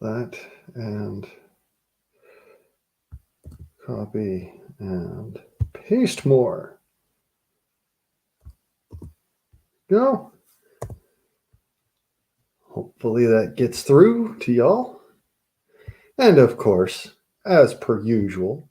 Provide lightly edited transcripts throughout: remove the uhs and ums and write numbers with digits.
that and copy and paste more. Go. Hopefully that gets through to y'all. And of course, as per usual,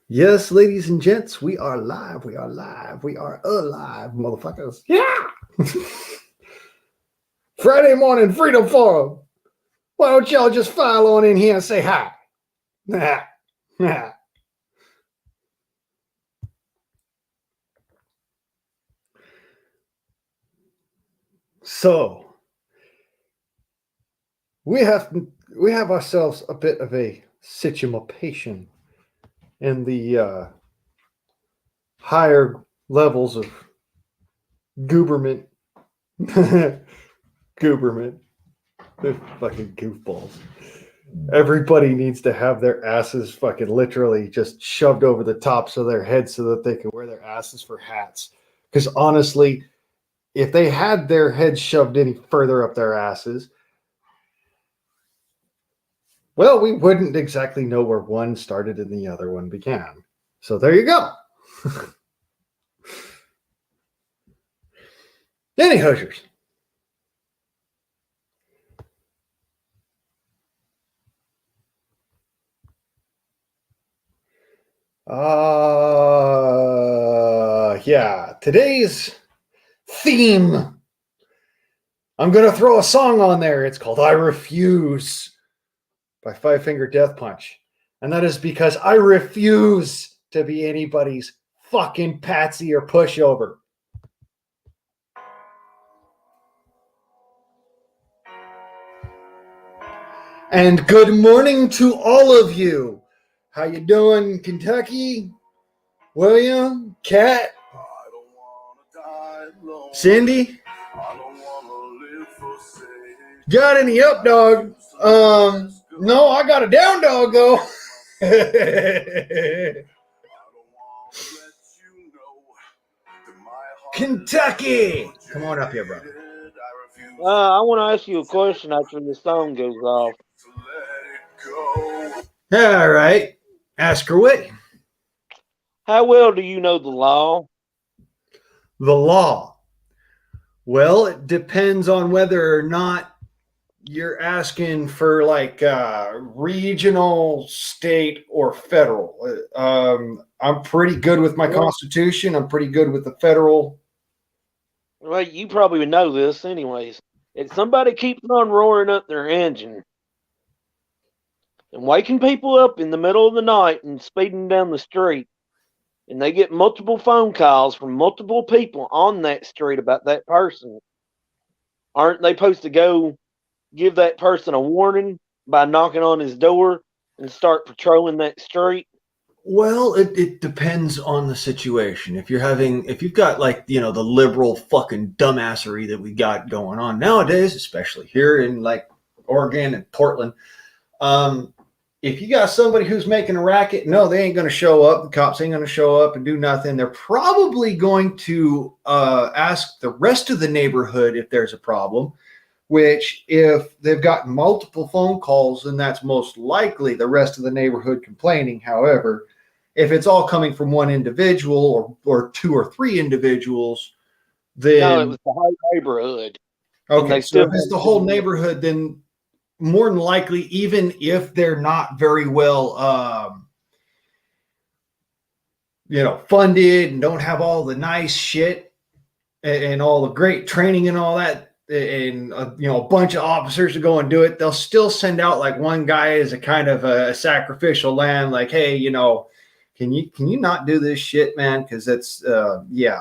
yes, ladies and gents, we are live. We are live. We are alive, motherfuckers. Yeah! Friday morning Freedom Forum. Why don't y'all just file on in here and say hi? So, we have ourselves a bit of a situation in the higher levels of gooberment. Gooberment. They're fucking goofballs. Everybody needs to have their asses fucking literally just shoved over the tops of their heads so that they can wear their asses for hats. Because honestly, if they had their heads shoved any further up their asses, well, we wouldn't exactly know where one started and the other one began. So there you go. Any Hoosiers. Yeah. Today's theme. I'm going to throw a song on there. It's called I Refuse by Five Finger Death Punch. And that is because I refuse to be anybody's fucking patsy or pushover. And good morning to all of you. How you doing, Kentucky? William? Kat? Cindy? Got any up, dog? No, I got a down dog, though. Kentucky! Come on up here, brother. I want to ask you a question after the song goes off. All right. Ask her away. How well do you know the law? The law. Well, it depends on whether or not you're asking for like regional, state, or federal. I'm pretty good with my Constitution. I'm pretty good with the federal. Well, you probably would know this anyways. If somebody keeps on roaring up their engine and waking people up in the middle of the night and speeding down the street, and they get multiple phone calls from multiple people on that street about that person, aren't they supposed to go give that person a warning by knocking on his door and start patrolling that street? Well, it depends on the situation. If you've got like, the liberal fucking dumbassery that we got going on nowadays, especially here in like Oregon and Portland, if you got somebody who's making a racket, no, they ain't going to show up. The cops ain't going to show up and do nothing. They're probably going to ask the rest of the neighborhood if there's a problem, which if they've got multiple phone calls, then that's most likely the rest of the neighborhood complaining. However, if it's all coming from one individual or two or three individuals, then... No, it was the whole neighborhood. Okay, so if it's the whole neighborhood, then more than likely, even if they're not very well, funded and don't have all the nice shit and all the great training and all that, and a bunch of officers to go and do it, they'll still send out like one guy as a kind of a sacrificial lamb, like, hey, can you not do this shit, man? Because that's yeah.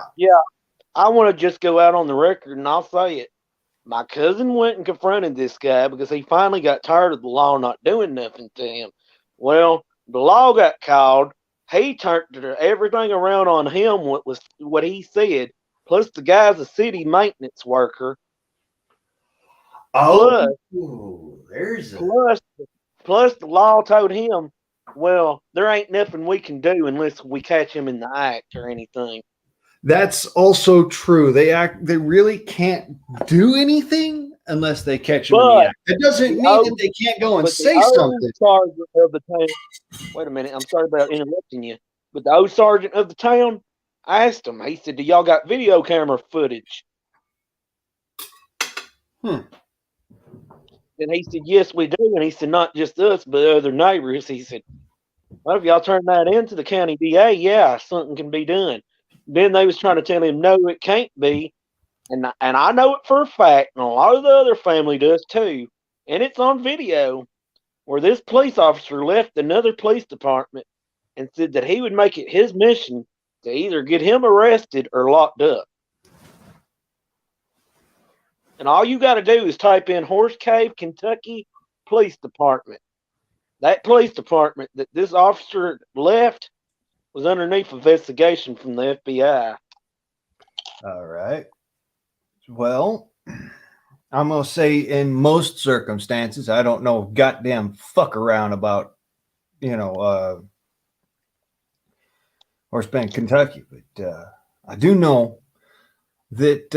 I want to just go out on the record and I'll say it. My cousin went and confronted this guy because he finally got tired of the law not doing nothing to him. Well, the law got called. He turned everything around on him. What he said. Plus, the guy's a city maintenance worker. Oh, plus, the law told him, well, there ain't nothing we can do unless we catch him in the act or anything. That's also true. They really can't do anything unless they catch them in the But act. It doesn't the mean that old, they can't go and but the say old something. sergeant of the town. Wait a minute. I'm sorry about interrupting you. But the old sergeant of the town, I asked him. He said, "Do y'all got video camera footage?" Hmm. And he said, "Yes, we do." And he said, "Not just us, but other neighbors." He said, "Well, if y'all turn that into the county DA, yeah, something can be done." Then they was trying to tell him, "No, it can't be." And I know it for a fact, and a lot of the other family does too. And it's on video where this police officer left another police department and said that he would make it his mission to either get him arrested or locked up. And all you got to do is type in Horse Cave, Kentucky Police Department. That police department that this officer left was underneath investigation from the FBI. All right. Well, I'm gonna say in most circumstances, I don't know goddamn fuck around about Horse Bend, Kentucky, but I do know that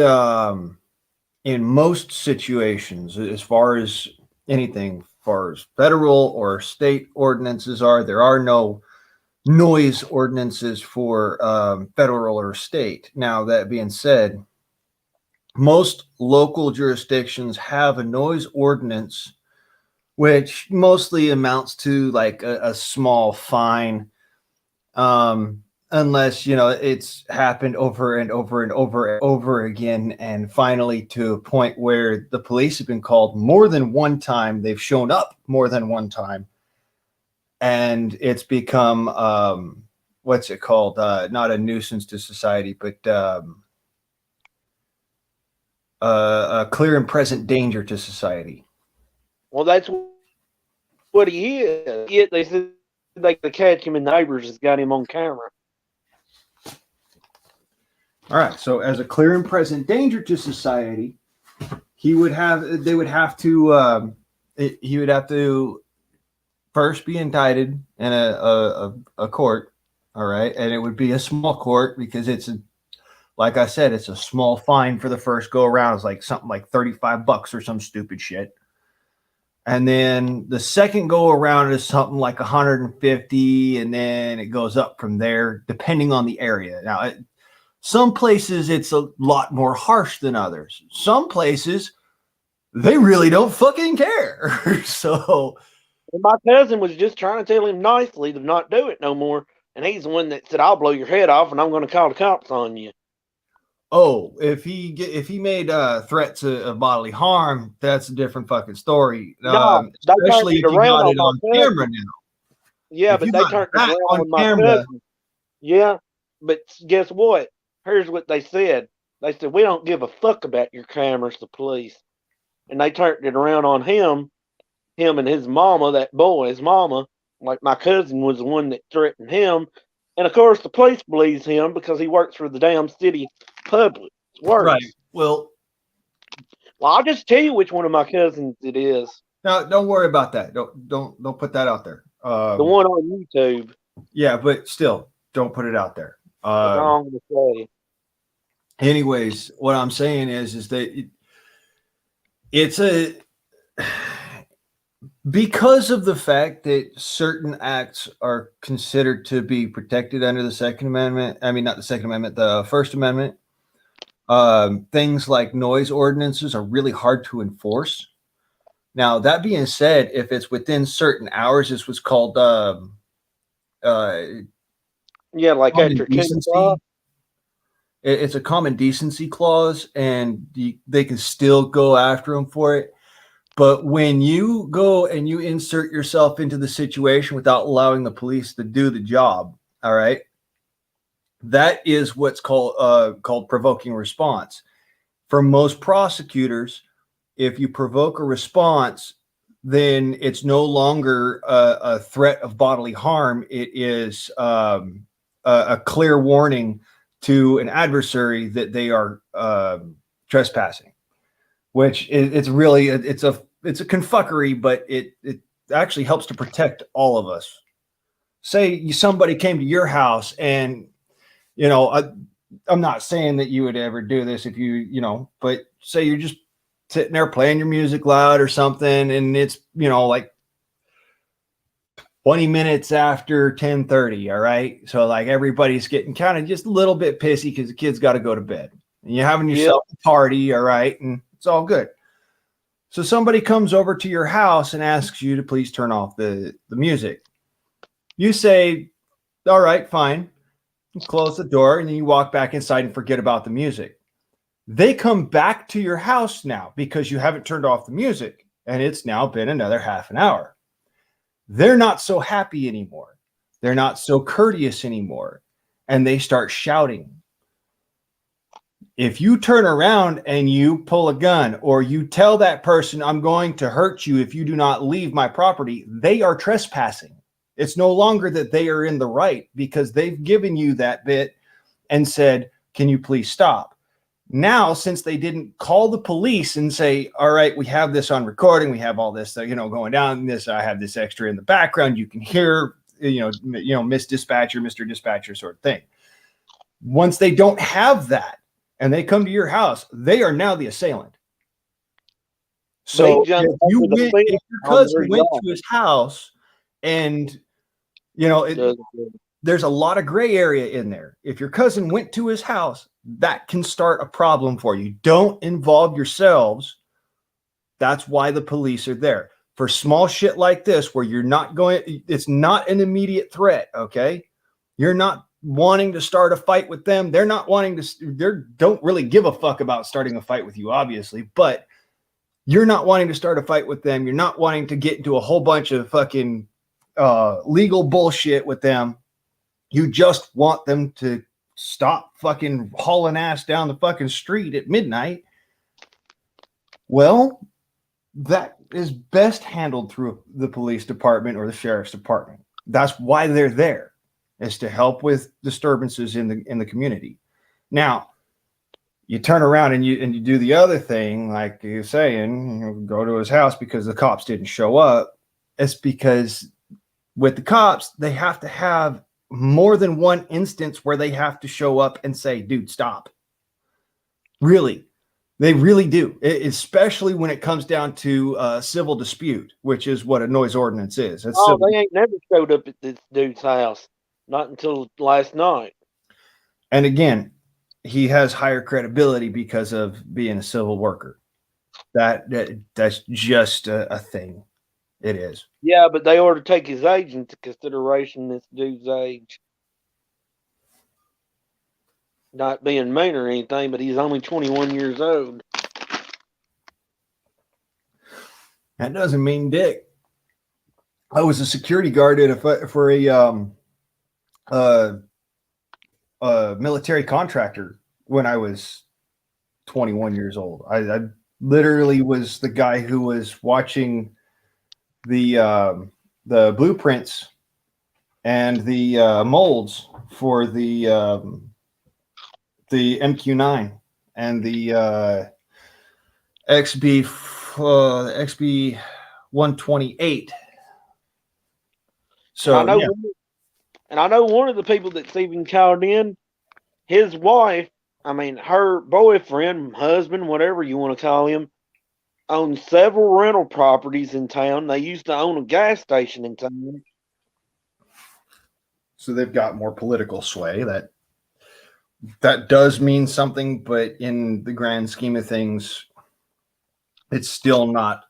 in most situations, as far as anything, as far as federal or state ordinances are, there are no noise ordinances for federal or state. Now, that being said, most local jurisdictions have a noise ordinance, which mostly amounts to like a small fine. Unless it's happened over and over and over and over again, and finally to a point where the police have been called more than one time, they've shown up more than one time, and it's become what's it called, not a nuisance to society, but a clear and present danger to society. Well, that's what he is. Yet they said they could catch him, and neighbors has got him on camera. All right, so as a clear and present danger to society, he would have to first be indicted in a court. All right, and it would be a small court because like I said, it's a small fine for the first go around. It's like something like $35 or some stupid shit. And then the second go around is something like 150, and then it goes up from there depending on the area. Now, some places it's a lot more harsh than others. Some places they really don't fucking care. So, and my cousin was just trying to tell him nicely to not do it no more, and he's the one that said, "I'll blow your head off, and I'm going to call the cops on you." oh, if he made threats of bodily harm, that's a different fucking story. No, they turned Especially it if you around got on it my on cousin. camera now. Yeah, If but you they got turned it that around on on my camera, cousin. Yeah, but guess what? Here's what they said. They said, "We don't give a fuck about your cameras, the police." And they turned it around on him and his mama, that boy, his mama. Like my cousin was the one that threatened him. And of course, the police believes him because he works for the damn city public works. right? Well, I'll just tell you which one of my cousins it is. no, don't worry about that. Don't put that out there. The one on YouTube. Yeah, but still, don't put it out there. That's all I'm gonna say. Anyways, what I'm saying is that it's a because of the fact that certain acts are considered to be protected under the Second Amendment. I mean, not the Second Amendment, the First Amendment. Things like noise ordinances are really hard to enforce. Now, that being said, if it's within certain hours, this was called Yeah, like after 10 o'clock. It's a common decency clause, and they can still go after them for it. But when you go and you insert yourself into the situation without allowing the police to do the job, all right, that is what's called provoking response. For most prosecutors, if you provoke a response, then it's no longer a threat of bodily harm. It is a clear warning to an adversary that they are trespassing, which it's really it's a confuckery, but it actually helps to protect all of us. Say somebody came to your house and I'm not saying that you would ever do this if but say you're just sitting there playing your music loud or something, and it's, like 20 minutes after 10:30. All right. So like everybody's getting kind of just a little bit pissy because the kids got to go to bed. And you're having yourself a party, all right, and it's all good. So somebody comes over to your house and asks you to please turn off the music. You say, all right, fine. You close the door and then you walk back inside and forget about the music. They come back to your house now because you haven't turned off the music, and it's now been another half an hour. They're not so happy anymore. They're not so courteous anymore. And they start shouting. If you turn around and you pull a gun, or you tell that person, I'm going to hurt you if you do not leave my property, they are trespassing. It's no longer that they are in the right, because they've given you that bit and said, can you please stop? Now, since they didn't call the police and say, all right, we have this on recording, we have all this, going down this, I have this extra in the background, you can hear, Miss Dispatcher, Mr. Dispatcher sort of thing. Once they don't have that and they come to your house, they are now the assailant. So if your cousin went to his house and, there's a lot of gray area in there. If your cousin went to his house, that can start a problem for you. Don't involve yourselves. That's why the police are there. For small shit like this, where you're not going, it's not an immediate threat, okay? You're not wanting to start a fight with them. They're not wanting to, they don't really give a fuck about starting a fight with you, obviously, but you're not wanting to start a fight with them. You're not wanting to get into a whole bunch of fucking legal bullshit with them. You just want them to stop fucking hauling ass down the fucking street at midnight. Well, that is best handled through the police department or the sheriff's department. That's why they're there, is to help with disturbances in the community. Now, you turn around and you do the other thing, like you're saying, go to his house because the cops didn't show up. It's because with the cops, they have to have more than one instance where they have to show up and say, dude, stop. Really. They really do, especially when it comes down to civil dispute, which is what a noise ordinance is. They ain't never showed up at this dude's house, not until last night. And again, he has higher credibility because of being a civil worker. That's just a thing. It is. Yeah, but they ought to take his age into consideration, this dude's age. Not being mean or anything, but he's only 21 years old. That doesn't mean dick. I was a security guard for a military contractor when I was 21 years old. I literally was the guy who was watching the blueprints and the molds for the MQ-9 and the XB 128. So I know one of the people that's even called in, his wife, her boyfriend, husband, whatever you want to call him, owns several rental properties in town. They used to own a gas station in town. So they've got more political sway. That does mean something, but in the grand scheme of things, it's still not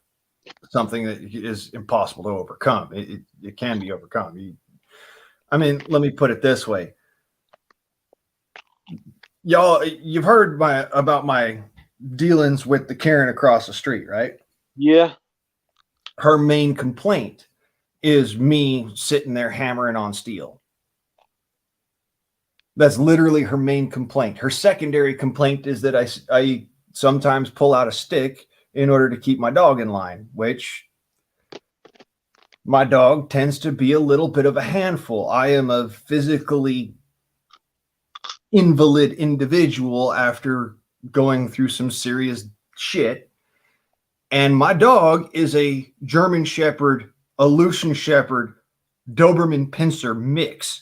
something that is impossible to overcome. It can be overcome. Let me put it this way. Y'all, you've heard about my dealings with the Karen across the street, right? Yeah. Her main complaint is me sitting there hammering on steel. That's literally her main complaint. Her secondary complaint is that I sometimes pull out a stick in order to keep my dog in line, which my dog tends to be a little bit of a handful. I am a physically invalid individual after going through some serious shit. And my dog is a German Shepherd, Aleutian Shepherd, Doberman Pinscher mix.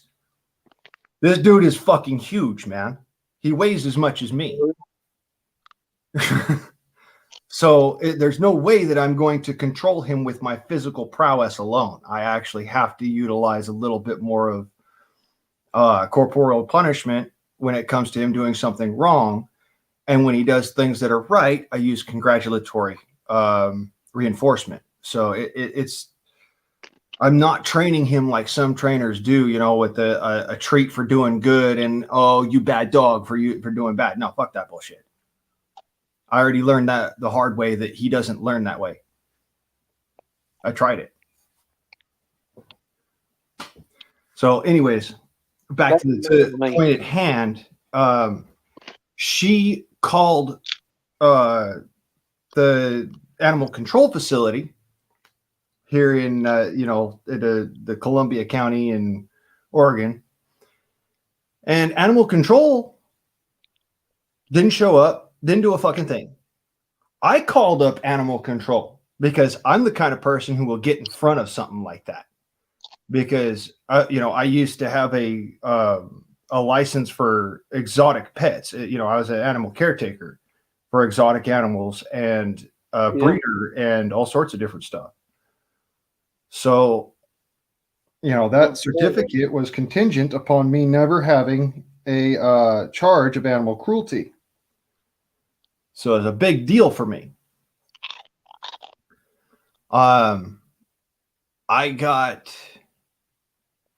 This dude is fucking huge, man. He weighs as much as me. So there's no way that I'm going to control him with my physical prowess alone. I actually have to utilize a little bit more of corporeal punishment when it comes to him doing something wrong. And when he does things that are right, I use congratulatory reinforcement. So it's I'm not training him like some trainers do, you know, with a treat for doing good and, oh, you bad dog for doing bad. No, fuck that bullshit. I already learned that the hard way that he doesn't learn that way. I tried it. So anyways, back to the point at hand. She called the animal control facility here in, the Columbia County in Oregon. And animal control didn't show up, didn't do a fucking thing. I called up animal control because I'm the kind of person who will get in front of something like that. Because, I used to have a license for exotic pets. I was an animal caretaker for exotic animals and breeder and all sorts of different stuff. So, that certificate was contingent upon me never having a charge of animal cruelty. So it's a big deal for me. I got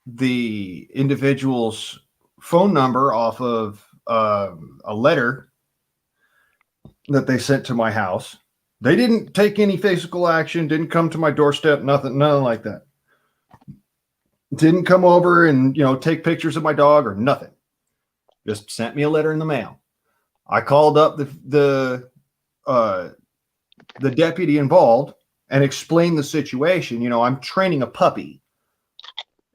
the individual's phone number off of a letter that they sent to my house. They didn't take any physical action, didn't come to my doorstep, nothing like that. Didn't come over and, take pictures of my dog or nothing. Just sent me a letter in the mail. I called up the deputy involved and explained the situation. I'm training a puppy.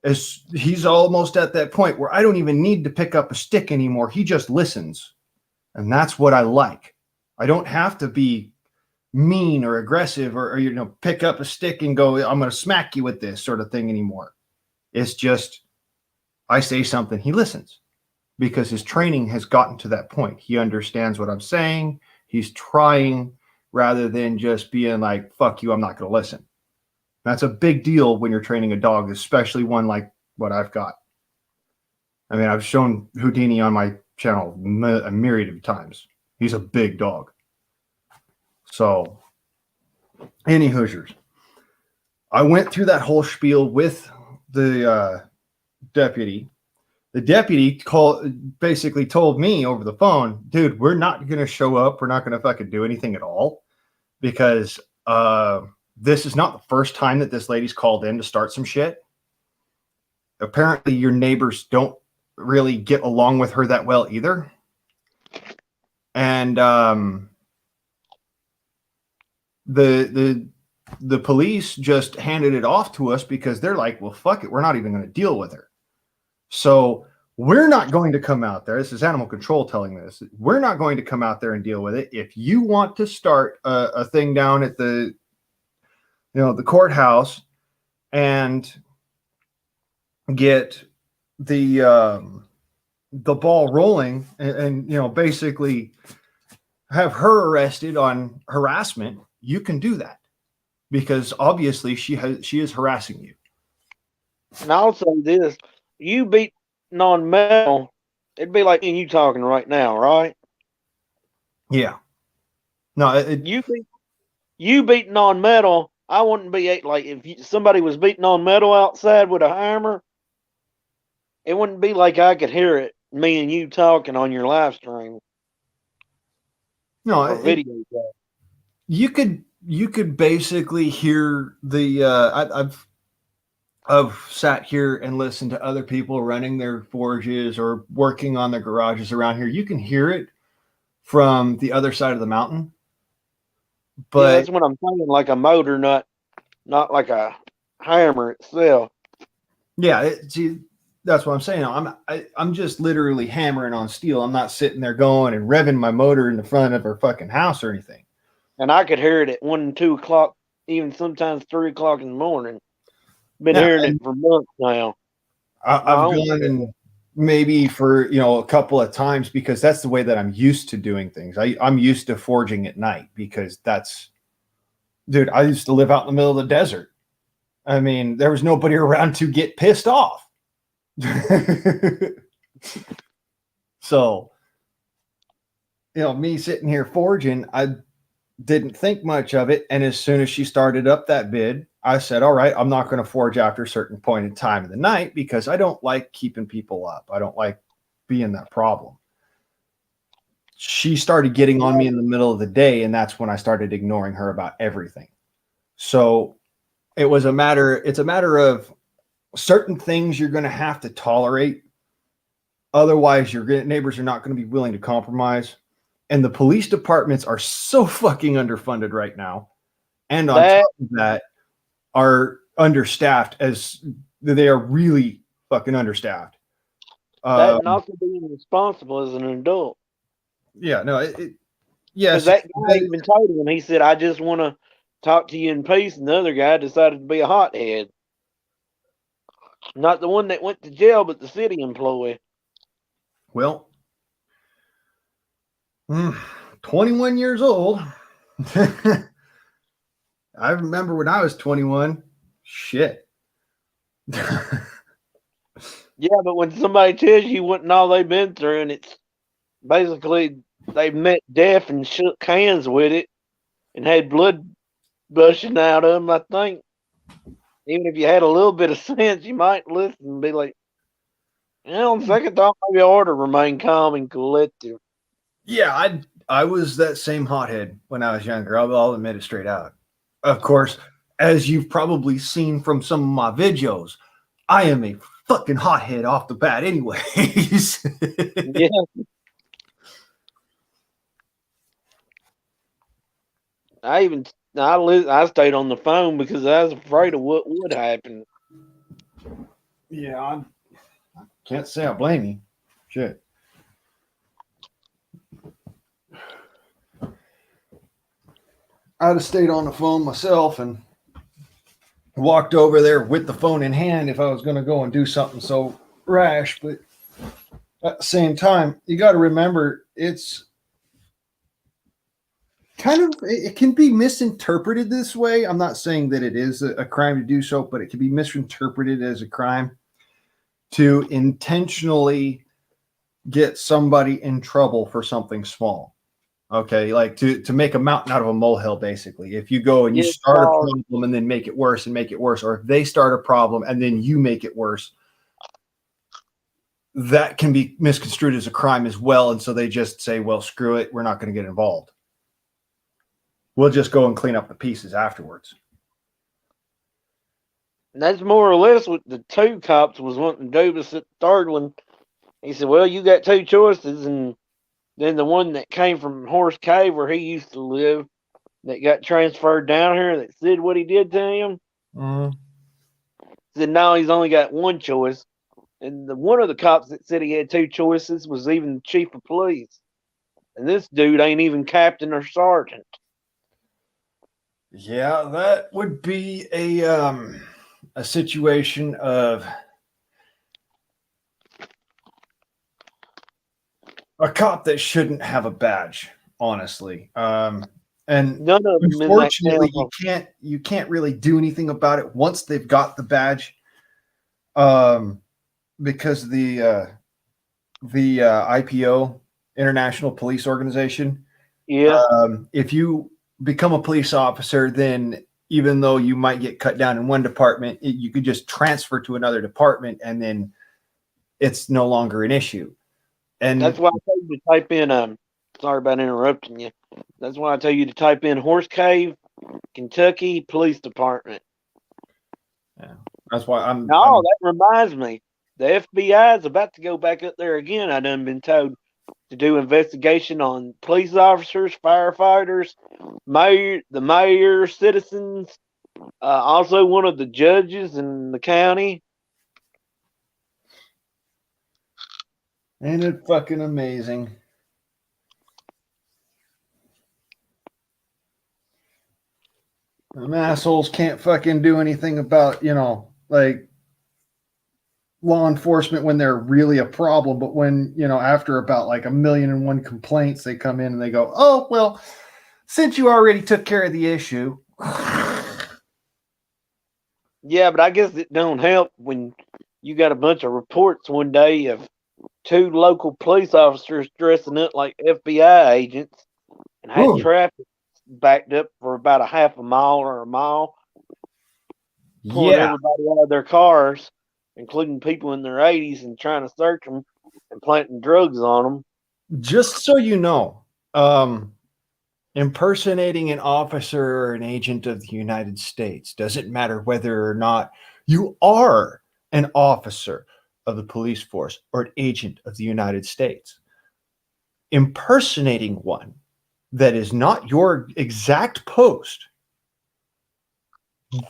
As he's almost at that point where I don't even need to pick up a stick anymore. He just listens. And that's what I like. I don't have to be mean or aggressive or pick up a stick and go, I'm going to smack you with this sort of thing anymore. It's just, I say something, he listens because his training has gotten to that point. He understands what I'm saying. He's trying rather than just being like, fuck you, I'm not going to listen. That's a big deal when you're training a dog, especially one like what I've got. I mean, I've shown Houdini on my channel a myriad of times. He's a big dog. So, any Hoosiers. I went through that whole spiel with the deputy. The deputy basically told me over the phone, dude, we're not going to show up. We're not going to fucking do anything at all because this is not the first time that this lady's called in to start some shit. Apparently your neighbors don't really get along with her that well either. And the police just handed it off to us because they're like, well, fuck it. We're not even going to deal with her. So we're not going to come out there. This is animal control telling me this. We're not going to come out there and deal with it. If you want to start a thing down at the courthouse and get the ball rolling and basically have her arrested on harassment, you can do that because obviously she is harassing you. And I'll say this, you beat non-metal, it'd be like you talking right now, right? Yeah. No, you beat non-metal, I wouldn't be like if somebody was beating on metal outside with a hammer, it wouldn't be like I could hear it, me and you talking on your live stream. No, video. You could basically hear the I've sat here and listened to other people running their forges or working on their garages around here. You can hear it from the other side of the mountain. But yeah, that's what I'm saying, like a motor, not like a hammer itself. Yeah, that's what I'm saying. I'm just literally hammering on steel. I'm not sitting there going and revving my motor in the front of her fucking house or anything. And I could hear it at 1 and 2 o'clock, even sometimes 3 o'clock in the morning. Been hearing it for months now. I've gone and maybe for a couple of times, because that's the way that I'm used to doing things. I'm used to forging at night because dude, I used to live out in the middle of the desert. I mean, there was nobody around to get pissed off. So, me sitting here forging, I didn't think much of it. And as soon as she started up that bid, I said, all right, I'm not going to forge after a certain point in time of the night because I don't like keeping people up. I don't like being that problem. She started getting on me in the middle of the day, and that's when I started ignoring her about everything. So it's a matter of certain things you're going to have to tolerate. Otherwise, your neighbors are not going to be willing to compromise. And the police departments are so fucking underfunded right now. And on top of that, are understaffed, as they are really fucking understaffed. That not to being responsible as an adult. Yeah, no, yes. Because that guy even told him, he said, I just want to talk to you in peace. And the other guy decided to be a hothead. Not the one that went to jail, but the city employee. Well, 21 years old. I remember when I was 21. Shit. Yeah, but when somebody tells you what and all they've been through, and it's basically they met death and shook hands with it and had blood gushing out of them, I think even if you had a little bit of sense, you might listen and be like, on second thought, maybe I ought to remain calm and collective. Yeah, I was that same hothead when I was younger. I'll admit it straight out. Of course, as you've probably seen from some of my videos, I am a fucking hothead off the bat anyways. Yeah. I stayed on the phone because I was afraid of what would happen. Yeah, I can't say I blame you. Shit. I'd have stayed on the phone myself and walked over there with the phone in hand if I was going to go and do something so rash. But at the same time, you got to remember it's it can be misinterpreted this way. I'm not saying that it is a crime to do so, but it can be misinterpreted as a crime to intentionally get somebody in trouble for something small. Okay, like to make a mountain out of a molehill, basically. If you go and you start a problem and then make it worse and make it worse, or if they start a problem and then you make it worse, that can be misconstrued as a crime as well. And so they just say, well, screw it, we're not going to get involved. We'll just go and clean up the pieces afterwards. And that's more or less what the two cops was wanting to do. But the third one, he said, well, you got two choices. And then the one that came from Horse Cave, where he used to live, that got transferred down here, that said what he did to him, said no, he's only got one choice. And one of the cops that said he had two choices was even the chief of police. And this dude ain't even captain or sergeant. Yeah, that would be a situation of a cop that shouldn't have a badge, honestly. And none of them, unfortunately, you can't really do anything about it once they've got the badge, because the IPO, International Police Organization. Yeah. If you become a police officer, then even though you might get cut down in one department, you could just transfer to another department, and then it's no longer an issue. And that's why I tell you to type in. Sorry about interrupting you. That's why I tell you to type in Horse Cave, Kentucky Police Department. Yeah, that's why that reminds me. The FBI is about to go back up there again. I done been told to do investigation on police officers, firefighters, the mayor, citizens, also one of the judges in the county. Ain't it fucking amazing? Them assholes can't fucking do anything about, like, law enforcement when they're really a problem, but when, after about like 1,000,001 complaints, they come in and they go, oh, well, since you already took care of the issue. Yeah, but I guess it don't help when you got a bunch of reports one day of 2 local police officers dressing up like FBI agents and had traffic backed up for about a half a mile or a mile, pulling everybody out of their cars, including people in their 80s, and trying to search them and planting drugs on them. Just so you know, impersonating an officer or an agent of the United States doesn't matter whether or not you are an officer of the police force or an agent of the United States. Impersonating one that is not your exact post,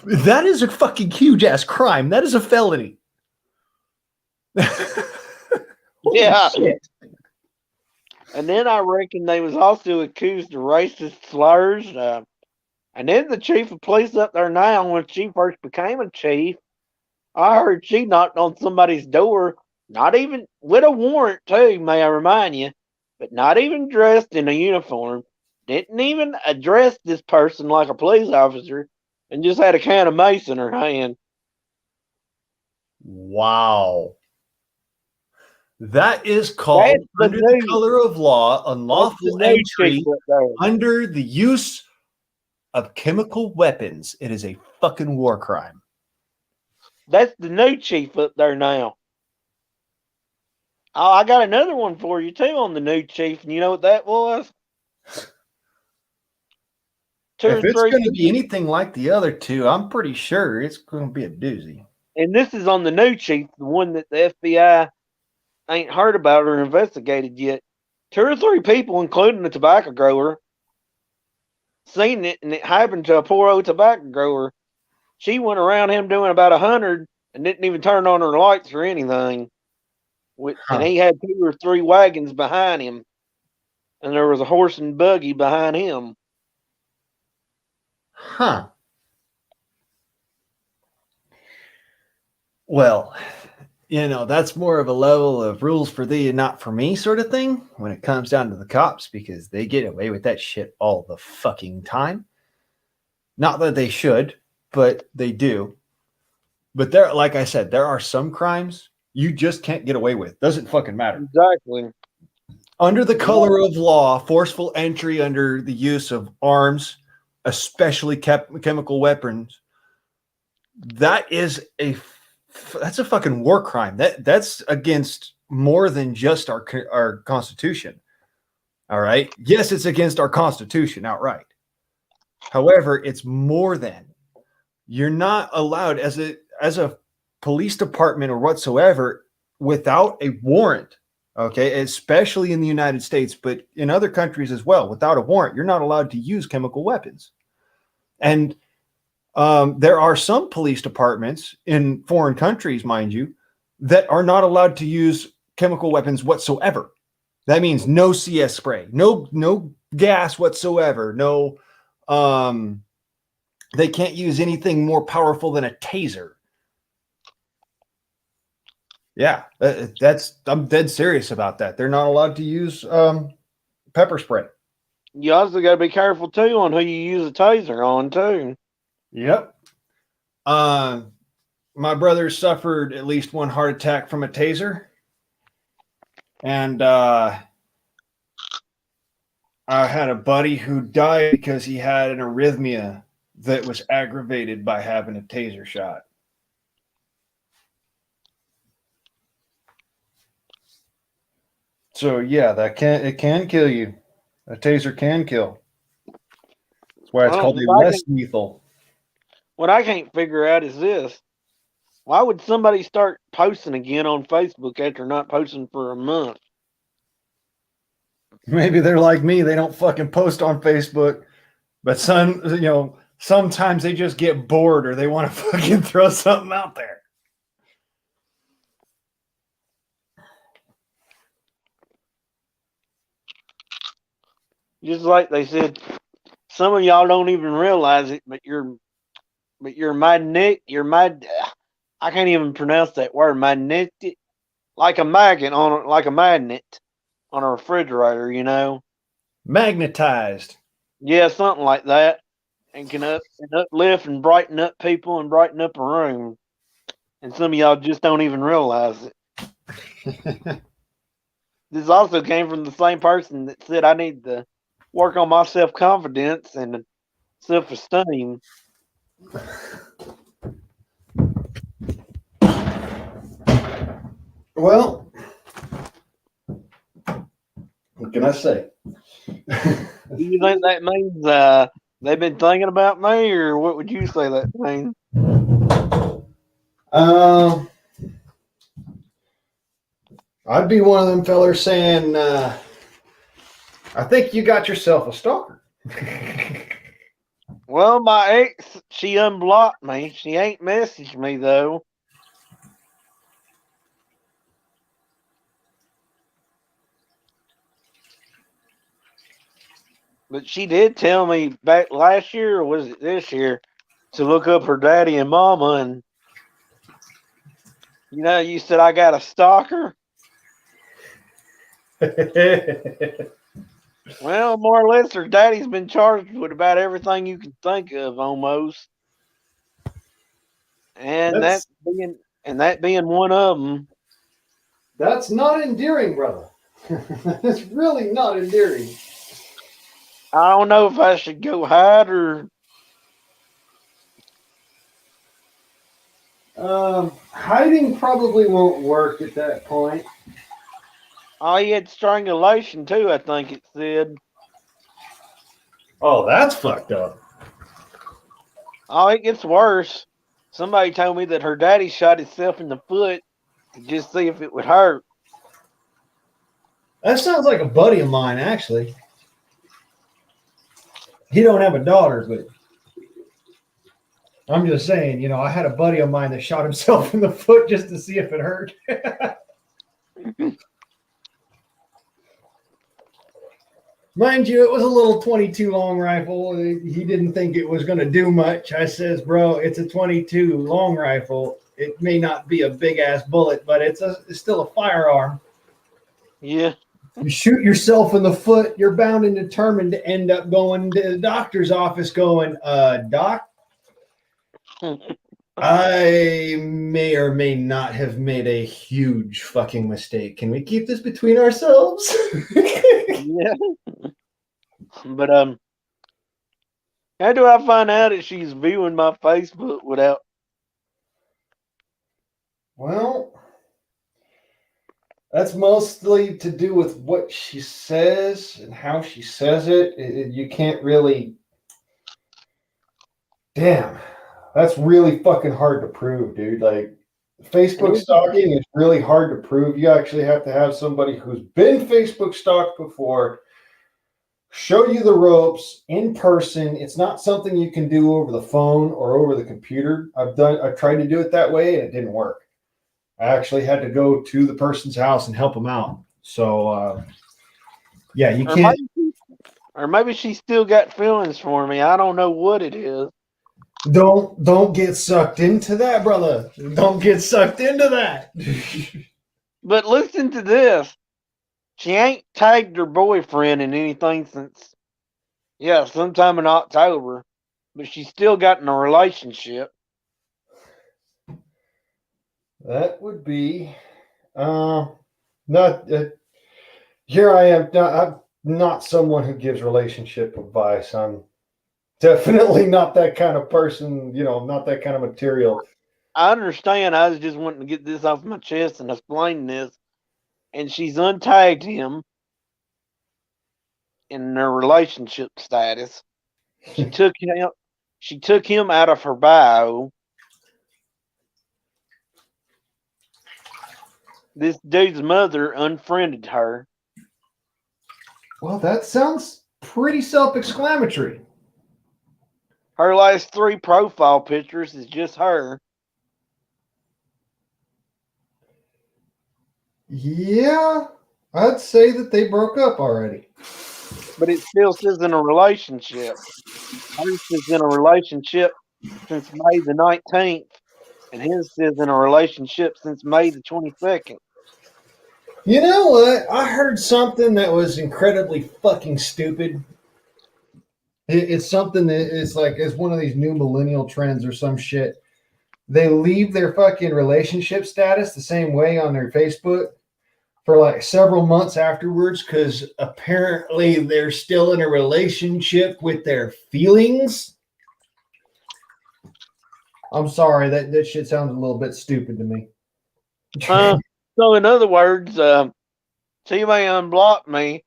that is a fucking huge ass crime. That is a felony. Yeah. Shit. And then I reckon they was also accused of racist slurs. And then the chief of police up there now, when she first became a chief, I heard she knocked on somebody's door, not even with a warrant too, may I remind you, but not even dressed in a uniform, didn't even address this person like a police officer, and just had a can of mace in her hand. Wow. That is called, under the color of law, unlawful entry under the use of chemical weapons. It is a fucking war crime. That's the new chief up there now. Oh, I got another one for you too on the new chief, and you know what that was? If it's going to be anything like the other two, I'm pretty sure it's going to be a doozy. And this is on the new chief, the one that the FBI ain't heard about or investigated yet. 2 or 3 people, including the tobacco grower, seen it, and it happened to a poor old tobacco grower. She went around him doing about 100 and didn't even turn on her lights or anything. And he had 2 or 3 wagons behind him, and there was a horse and buggy behind him. Huh. Well, that's more of a level of rules for thee and not for me sort of thing when it comes down to the cops, because they get away with that shit all the fucking time. Not that they should, but they do. But there, like I said, there are some crimes you just can't get away with. Doesn't fucking matter. Exactly. Under the color of law, forceful entry under the use of arms, especially chemical weapons, that's a fucking war crime. That's against more than just our Constitution. All right. Yes, it's against our Constitution outright. However, it's more than. You're not allowed as a police department or whatsoever without a warrant. Okay, especially in the United States, but in other countries as well, without a warrant, you're not allowed to use chemical weapons. And there are some police departments in foreign countries, mind you, that are not allowed to use chemical weapons whatsoever. That means no CS spray, no gas whatsoever, no. They can't use anything more powerful than a taser. Yeah, I'm dead serious about that. They're not allowed to use pepper spray. You also got to be careful too on who you use a taser on too. Yep. My brother suffered at least one heart attack from a taser, and I had a buddy who died because he had an arrhythmia that was aggravated by having a taser shot. So yeah, it can kill you. A taser can kill. That's why it's called a less lethal. What I can't figure out is this: why would somebody start posting again on Facebook after not posting for a month? Maybe they're like me; they don't fucking post on Facebook. But sometimes they just get bored or they want to fucking throw something out there. Just like they said, some of y'all don't even realize it, but your I can't even pronounce that word. Magnetic, like a magnet on a refrigerator. You know. Magnetized. Yeah, something like that, and can uplift and brighten up people and brighten up a room. And some of y'all just don't even realize it. This also came from the same person that said I need to work on my self confidence and self esteem. Well, what can I say? Do you think that means they've been thinking about me, or what would you say that means? I'd be one of them fellers saying, I think you got yourself a stalker. Well, my ex, she unblocked me. She ain't messaged me though. But she did tell me back last year, or was it this year, to look up her daddy and mama. And you said I got a stalker. Well, more or less, her daddy's been charged with about everything you can think of, almost. And that being one of them. That's not endearing, brother. That's really not endearing. I don't know if I should go hide or. Hiding probably won't work at that point. Oh, he had strangulation too, I think it said. Oh, that's fucked up. Oh, it gets worse. Somebody told me that her daddy shot himself in the foot to just see if it would hurt. That sounds like a buddy of mine, actually. He don't have a daughter, but I'm just saying, I had a buddy of mine that shot himself in the foot just to see if it hurt. Mind you, it was a little 22 long rifle. He didn't think it was going to do much. I says, bro, it's a 22 long rifle. It may not be a big ass bullet, but it's still a firearm. Yeah. You shoot yourself in the foot, you're bound and determined to end up going to the doctor's office going, Doc, I may or may not have made a huge fucking mistake. Can we keep this between ourselves? Yeah. But how do I find out if she's viewing my Facebook without? Well, that's mostly to do with what she says and how she says it. You can't really. Damn, that's really fucking hard to prove, dude. Like, Facebook stalking is really hard to prove. You actually have to have somebody who's been Facebook stalked before show you the ropes in person. It's not something you can do over the phone or over the computer. I've tried to do it that way and it didn't work. I actually had to go to the person's house and help them out. So, yeah, you can't. Or maybe she still got feelings for me. I don't know what it is. Don't get sucked into that, brother. Don't get sucked into that. But listen to this. She ain't tagged her boyfriend in anything since, sometime in October. But she's still got in a relationship. That would be not. Here I am. I'm not someone who gives relationship advice. I'm definitely not that kind of person. Not that kind of material. I understand. I was just wanting to get this off my chest and explain this. And she's untagged him in their relationship status. She took him out of her bio. This dude's mother unfriended her. Well, that sounds pretty self-explanatory. Her last 3 profile pictures is just her. Yeah, I'd say that they broke up already. But it still says in a relationship. Hers is in a relationship since May the 19th. and his is in a relationship since May the 22nd. You know what? I heard something that was incredibly fucking stupid. It's something that is like it's one of these new millennial trends or some shit. They leave their fucking relationship status the same way on their Facebook for like several months afterwards because apparently they're still in a relationship with their feelings. I'm sorry, that shit sounds a little bit stupid to me. So in other words, she may unblock me,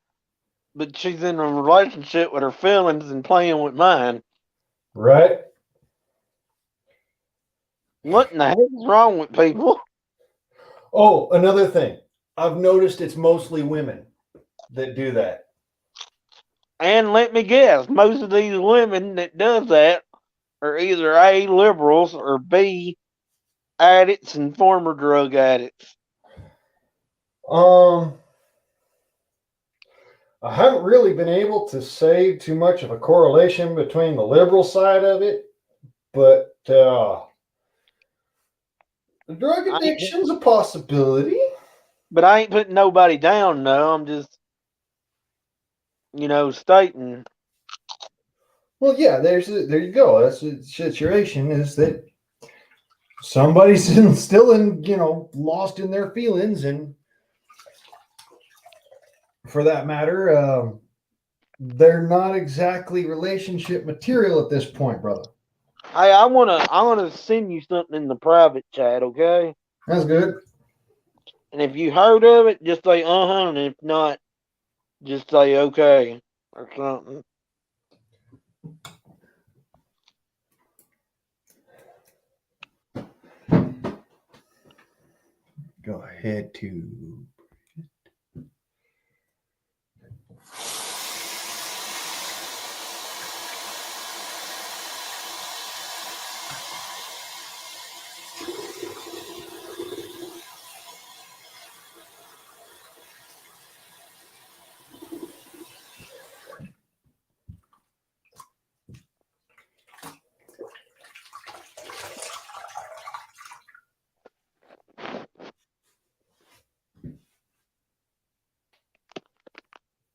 but she's in a relationship with her feelings and playing with mine. Right? What in the heck is wrong with people? Oh, another thing. I've noticed it's mostly women that do that. And let me guess, most of these women that does that are either A, liberals, or B, addicts and former drug addicts. I haven't really been able to say too much of a correlation between the liberal side of it, but drug addiction's a possibility. But I ain't putting nobody down, no. I'm just, stating. Well, yeah, there you go. That's the situation is that somebody's still in, lost in their feelings, and for that matter, they're not exactly relationship material at this point, brother. Hey, I wanna send you something in the private chat, okay? That's good. And if you heard of it, just say and if not, just say okay or something. Go ahead to.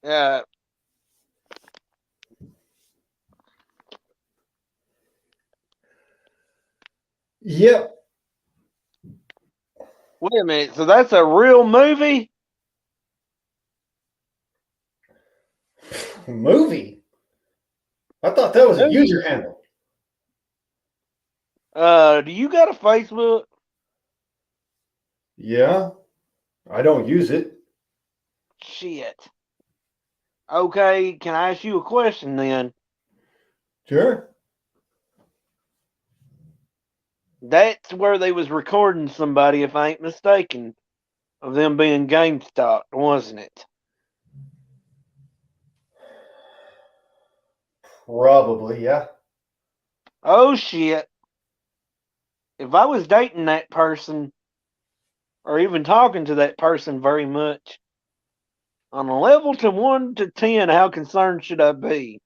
Yeah. Yep. Wait a minute. So that's a real movie? Movie? I thought that was a user handle. Do you got a Facebook? Yeah. I don't use it. Shit. Okay, can I ask you a question then? Sure. That's where they was recording somebody, if I ain't mistaken, of them being GameStop, wasn't it? Probably, yeah. Oh shit. If I was dating that person, or even talking to that person very much, on a level to 1 to 10, how concerned should I be?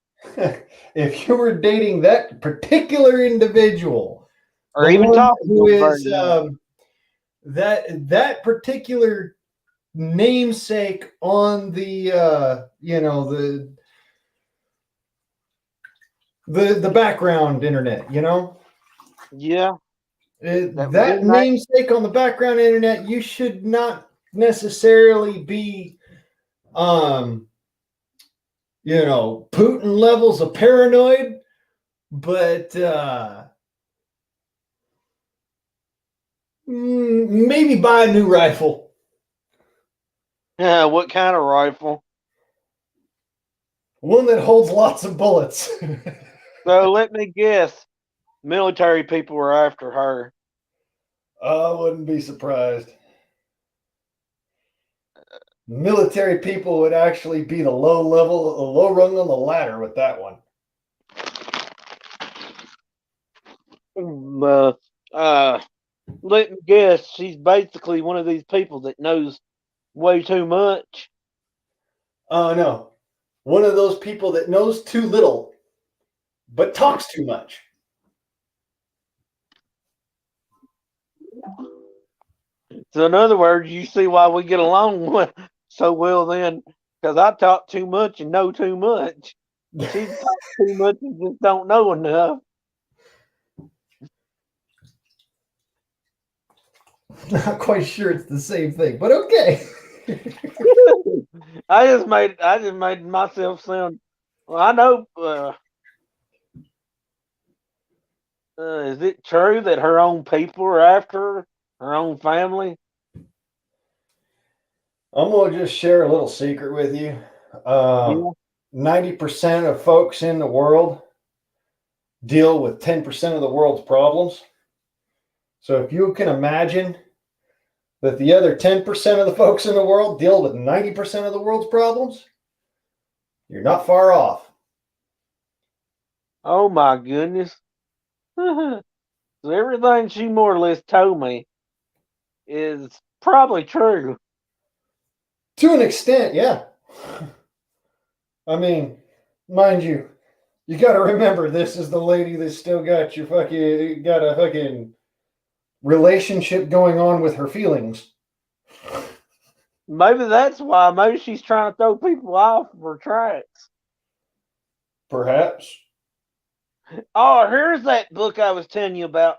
If you were dating that particular individual, Or even talking who to them is very much. that particular namesake on the the background internet, Yeah. that namesake on the background internet, you should not necessarily be Putin levels of paranoid, but maybe buy a new rifle. Yeah, what kind of rifle? One that holds lots of bullets. So let me guess. Military people were after her. I wouldn't be surprised. Military people would actually be the low rung on the ladder with that one. Let me guess. She's basically one of these people that knows way too much. Oh, no. One of those people that knows too little, but talks too much. So in other words, you see why we get along so well then, because I talk too much and know too much. She talks too much and just don't know enough. Not quite sure it's the same thing, but okay. I just made myself sound. Well, I know. Is it true that her own people are after her own family? I'm gonna just share a little secret with you. 90% of folks in the world deal with 10% of the world's problems. So if you can imagine that the other 10% of the folks in the world deal with 90% of the world's problems, you're not far off. Oh my goodness! So everything she more or less told me is probably true. To an extent, yeah. I mean, mind you, you got to remember this is the lady that's still got a fucking relationship going on with her feelings. Maybe that's why. Maybe she's trying to throw people off her tracks. Perhaps. Oh, here's that book I was telling you about.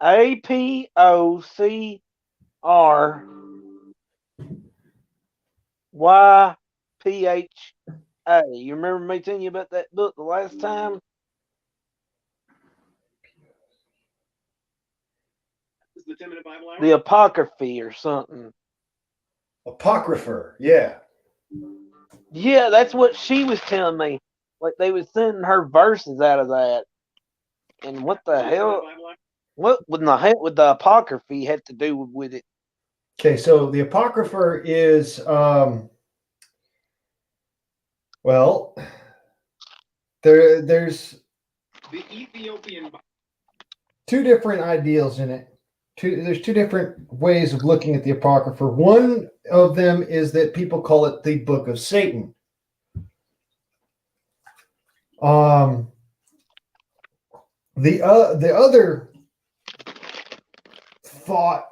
APOCRYPHA. You remember me telling you about that book the last time? The Apocryphy or something. Apocrypher, yeah. Yeah, that's what she was telling me. Like they was sending her verses out of that. And what the hell? What would the Apocryphy have to do with it? Okay, so the Apocrypher is well, there's The Ethiopian. two different ideals in it. There's two different ways of looking at the Apocrypher. One of them is that people call it the Book of Satan. The other thought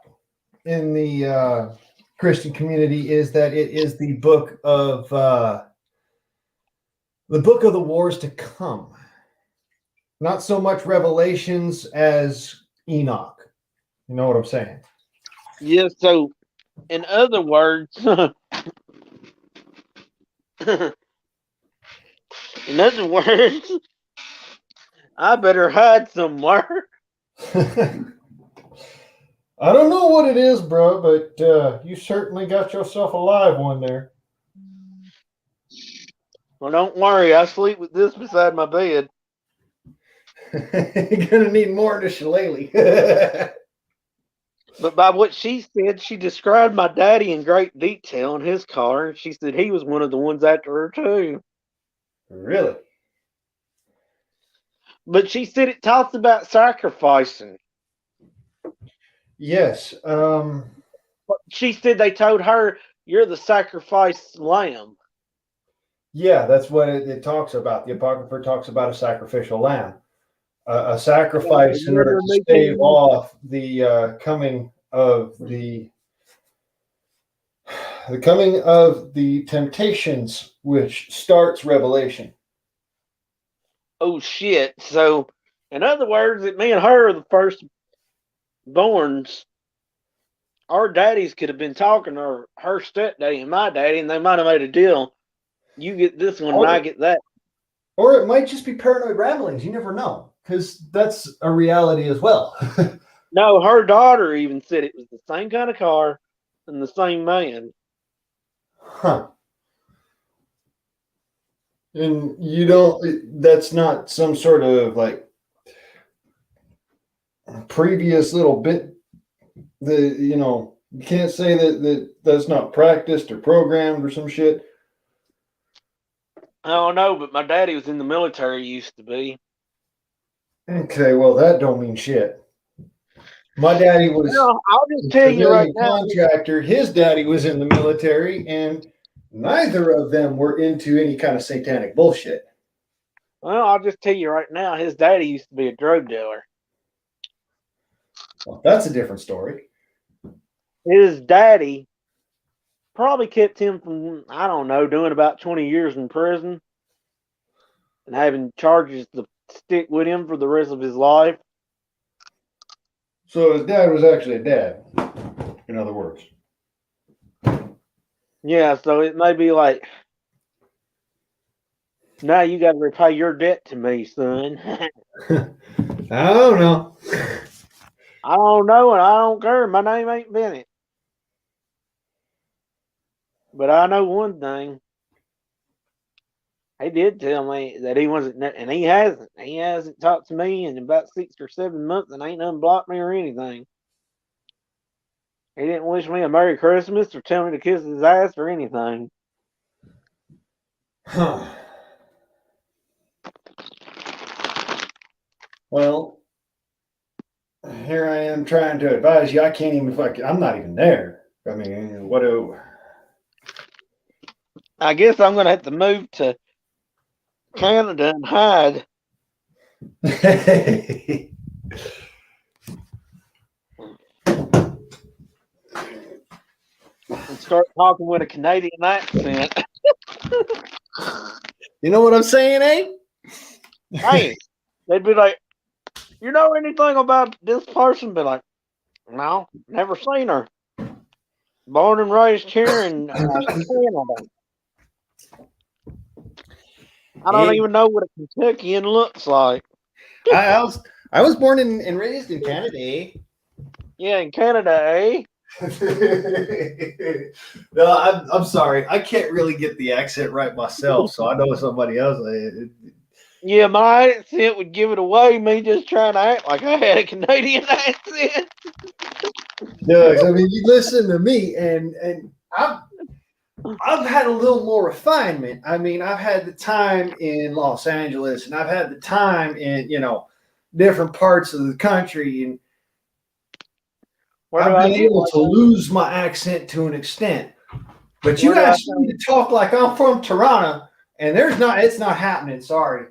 in the Christian community is that it is the book of the wars to come. Not so much Revelations as Enoch. You know what I'm saying? Yeah, so in other words, I better hide somewhere. I don't know what it is, bro, but you certainly got yourself a live one there. Well, don't worry, I sleep with this beside my bed. You're gonna need more than a shillelagh. But by what she said, she described my daddy in great detail in his car, and she said he was one of the ones after her too. Really? But she said it talks about sacrificing. Yes. She said they told her, "You're the sacrificed lamb." Yeah, that's what it talks about. The Apocrypha talks about a sacrificial lamb, a sacrifice in order to stave off the coming of the temptations, which starts Revelation. Oh shit! So, in other words, that me and her are the first borns. Our daddies could have been talking, or her stepdaddy and my daddy, and they might have made a deal. You get this one, and I get that. Or it might just be paranoid ramblings. You never know, because that's a reality as well. No, her daughter even said it was the same kind of car and the same man. Huh. And you don't, that's not some sort of like previous little bit that, you can't say that's not practiced or programmed or some shit. I don't know, but my daddy was in the military, used to be. Okay, well, that don't mean shit. My daddy was No, I'll just tell you right now. contractor. His daddy was in the military, and neither of them were into any kind of satanic bullshit. Well, I'll just tell you right now. His daddy used to be a drug dealer. Well, that's a different story. his daddy probably kept him from, I don't know, doing about 20 years in prison and having charges to stick with him for the rest of his life. So his dad was actually a dad, in other words. Yeah, so it may be like, now you got to repay your debt to me, son. I don't know. I don't know and I don't care. My name ain't Bennett. But I know one thing. He did tell me that he wasn't, and he hasn't. He hasn't talked to me in about 6 or 7 months and ain't unblocked me or anything. He didn't wish me a Merry Christmas or tell me to kiss his ass or anything. Huh. Well, here I am trying to advise you. I can't even I'm not even there. I mean, what do... I guess I'm going to have to move to Canada and hide and start talking with a Canadian accent. You know what I'm saying, eh? Hey, they'd be like, you know anything about this person? Be like, no, never seen her. Born and raised here in Canada. I don't even know what a Kentuckian looks like. I was born and raised in Canada, eh? Yeah, in Canada, eh? No, I'm sorry. I can't really get the accent right myself, so I know somebody else. Yeah, my accent would give it away. Me just trying to act like I had a Canadian accent. Doug, I mean, you listen to me, and I've had a little more refinement. I mean, I've had the time in Los Angeles, and I've had the time in different parts of the country, and I've been able to lose my accent to an extent. But you asked me to talk like I'm from Toronto, and it's not happening. Sorry.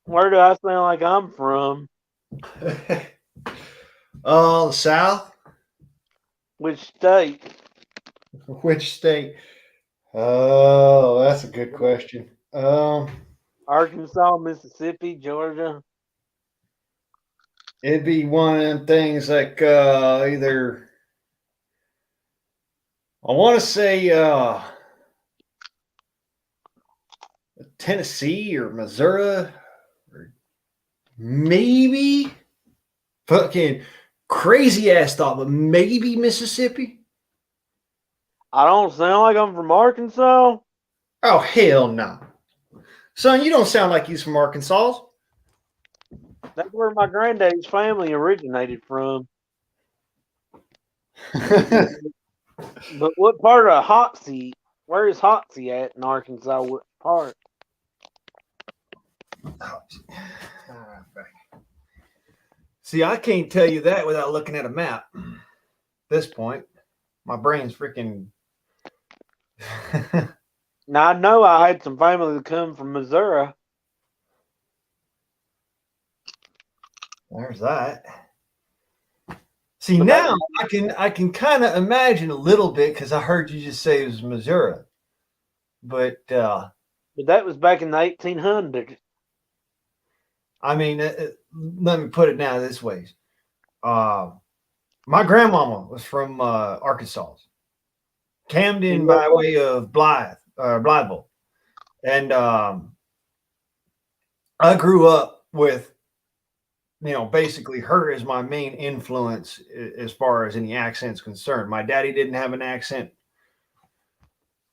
Where do I sound like I'm from? Oh, the South? Which state? Which state? Oh, that's a good question. Arkansas, Mississippi, Georgia. It'd be one of them things like either, I want to say Tennessee or Missouri, or maybe fucking crazy ass thought, but maybe Mississippi. I don't sound like I'm from Arkansas. Oh, hell no. Son, you don't sound like you're from Arkansas. That's where my granddad's family originated from. But what part of Hoxie? Where is Hoxie at in Arkansas? What part? See, I can't tell you that without looking at a map. At this point, my brain's freaking. Now I know I had some family that come from Missouri. There's that. See, now I can kind of imagine a little bit because I heard you just say it was Missouri, but that was back in the 1800s. I mean, let me put it now this way. My grandmama was from Arkansas, Camden by way of Blytheville, and I grew up with, basically her as my main influence as far as any accent's concerned. My daddy didn't have an accent.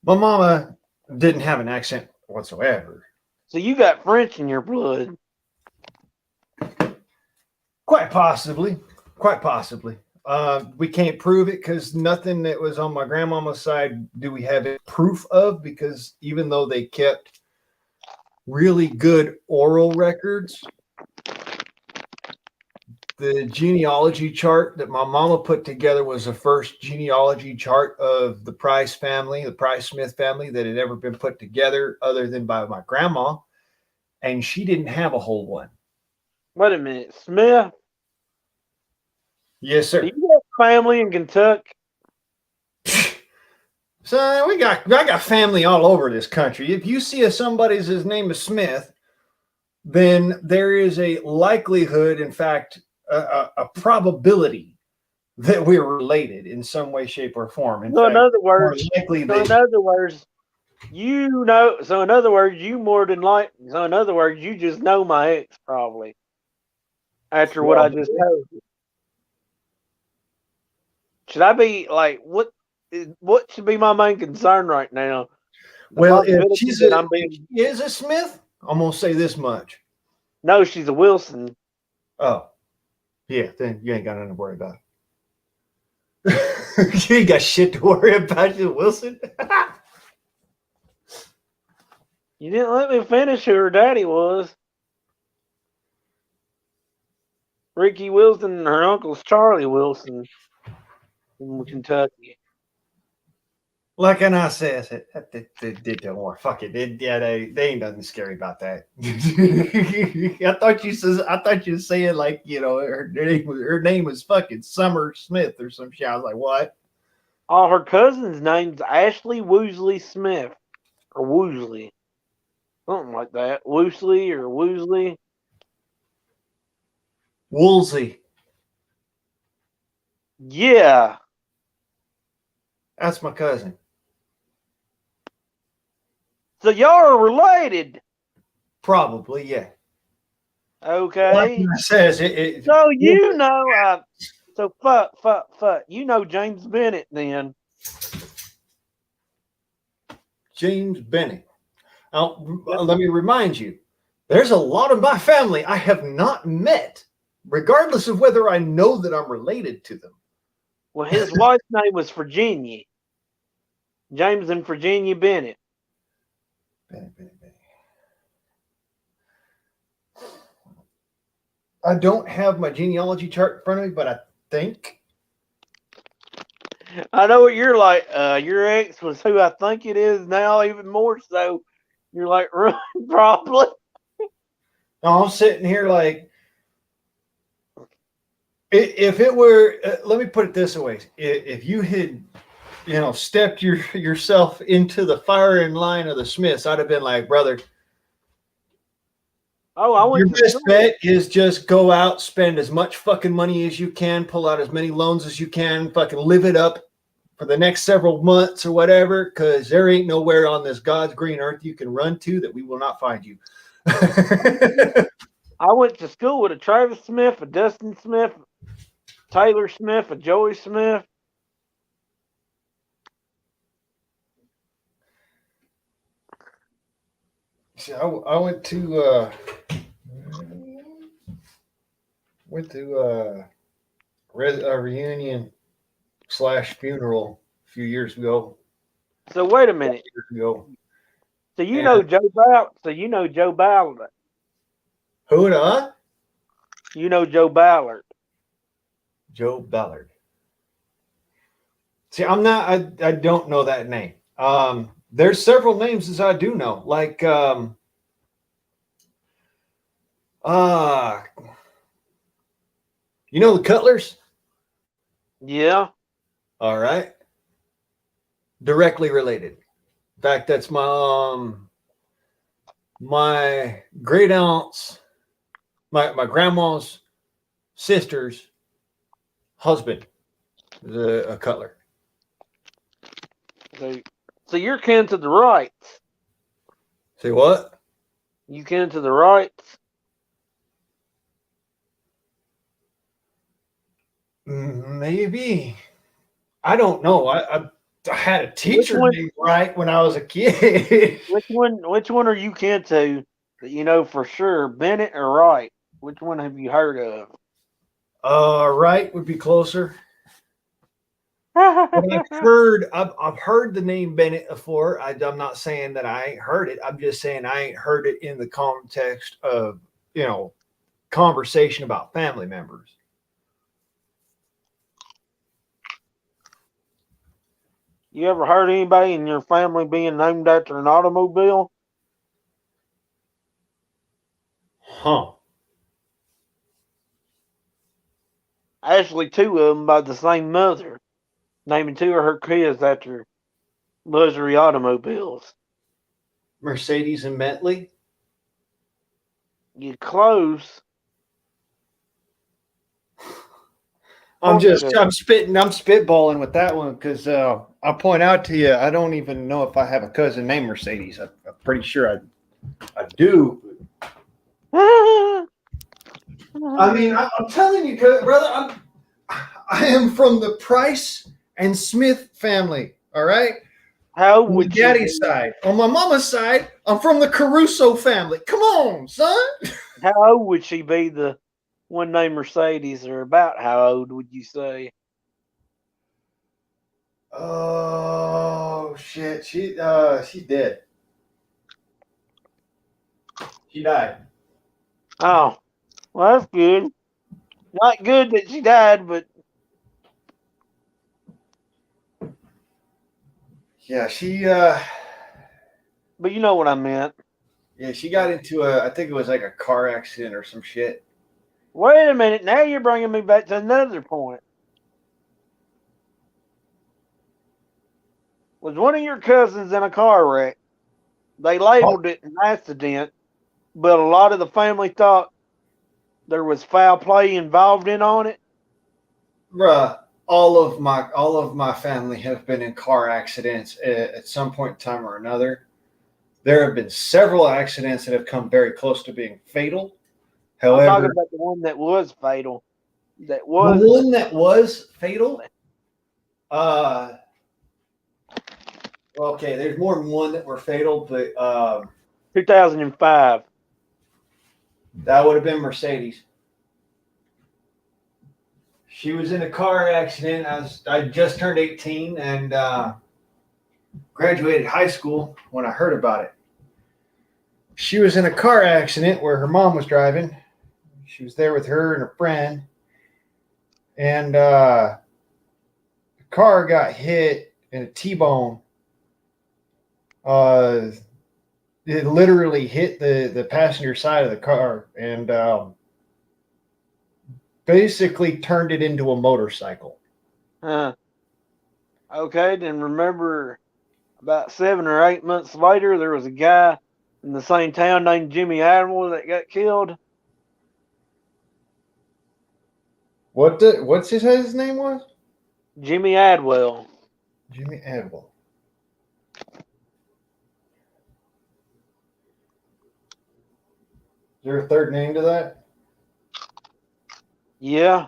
My mama didn't have an accent whatsoever. So you got French in your blood. Quite possibly. We can't prove it because nothing that was on my grandmama's side do we have proof of, because even though they kept really good oral records, the genealogy chart that my mama put together was the first genealogy chart of the Price family, the Price Smith family, that had ever been put together other than by my grandma. And she didn't have a whole one. Wait a minute. Smith? Yes, Do sir. you have family in Kentucky? So I got family all over this country. If you see somebody's his name is Smith, then there is a likelihood, in fact, a probability that we're related in some way, shape, or form. In So in fact, other more words, likely so in that other words, you know. So in other words, you more than like. So in other words, you just know my ex probably after what I just told you. Should I be like what? What should be my main concern right now? The well, if possibility that I'm if being. she is a Smith, I'm gonna say this much. No, she's a Wilson. Oh, yeah, then you ain't got nothing to worry about. You ain't got shit to worry about, you Wilson. You didn't let me finish who her daddy was. Ricky Wilson and her uncle's Charlie Wilson from Kentucky. Like and I says, they don't worry. Fuck it. They ain't nothing scary about that. I thought you were saying like her name was fucking Summer Smith or some shit. I was like, what? Oh, her cousin's name's Ashley Woosley Smith. Or Woosley. Something like that. Woosley or Woosley. Woolsey. Yeah. That's my cousin. So y'all are related. Probably, yeah. Okay. Like I says, it So you know, so fuck. You know James Bennett then. James Bennett. Let me remind you, there's a lot of my family I have not met, regardless of whether I know that I'm related to them. Well, his wife's name was Virginia. James and Virginia Bennett. Bennett. I don't have my genealogy chart in front of me, but I think I know what you're like. Your ex was who I think it is now, even more so. You're like, probably. I'm sitting here like, if it were, let me put it this way: if you had, stepped yourself into the firing line of the Smiths, I'd have been like, brother, Oh, I went your to best school. bet is just go out, spend as much fucking money as you can, pull out as many loans as you can, fucking live it up for the next several months or whatever, because there ain't nowhere on this God's green earth you can run to that we will not find you. I went to school with a Travis Smith, a Dustin Smith, Taylor Smith, a Joey Smith. See, I went to a reunion / funeral a few years ago. So wait a minute. So you know Joe Ballard. So you know Joe Ballard. Who the? You know Joe Ballard. Joe Ballard. See, I don't know that name. There's several names as I do know, like you know the Cutlers? Yeah. All right. Directly related. In fact, that's my great aunt's, my grandma's sister's husband is a Cutler. So you're kin to the Wrights. Say what? You kin to the Wrights? Maybe. I don't know. I had a teacher one? named Wright when I was a kid. Which one are you kin to that you know for sure? Bennett or Wright? Which one have you heard of? Wright would be closer. But I've heard the name Bennett before. I'm not saying that I ain't heard it. I'm just saying I ain't heard it in the context of, conversation about family members. You ever heard anybody in your family being named after an automobile? Huh. Actually, two of them by the same mother, naming two of her kids after luxury automobiles. Mercedes and Bentley. You close. I'm Porsche. I'm spitballing with that one because I'll point out to you, I don't even know if I have a cousin named Mercedes. I'm pretty sure I do. I mean, I'm telling you, brother, I am from the Price and Smith family. All right. How On my would daddy's side. On my mama's side, I'm from the Caruso family. Come on, son. How old would she be? The one named Mercedes, or about how old would you say? Oh shit, she's dead. She died. Oh, well, that's good. Not good that she died, but Yeah, she you know what I meant. yeah, she got into I think it was like a car accident or some shit. Wait a minute. Now you're bringing me back to another point. Was one of your cousins in a car wreck? They labeled it an accident, but a lot of the family thought there was foul play involved on it. Bruh, all of my family have been in car accidents at some point in time or another. There have been several accidents that have come very close to being fatal. I'm However, talking about the one that was fatal. That the was one that was fatal, okay, there's more than one that were fatal, but 2005. that would have been Mercedes. She was in a car accident. I just turned 18 and graduated high school when I heard about it. She was in a car accident where her mom was driving. She was there with her and a friend. And the car got hit in a T-bone. It literally hit the passenger side of the car and basically turned it into a motorcycle. Okay, then remember about 7 or 8 months later, there was a guy in the same town named Jimmy Admiral that got killed. What's his name was? Jimmy Adwell. Jimmy Adwell. Is there a third name to that? Yeah.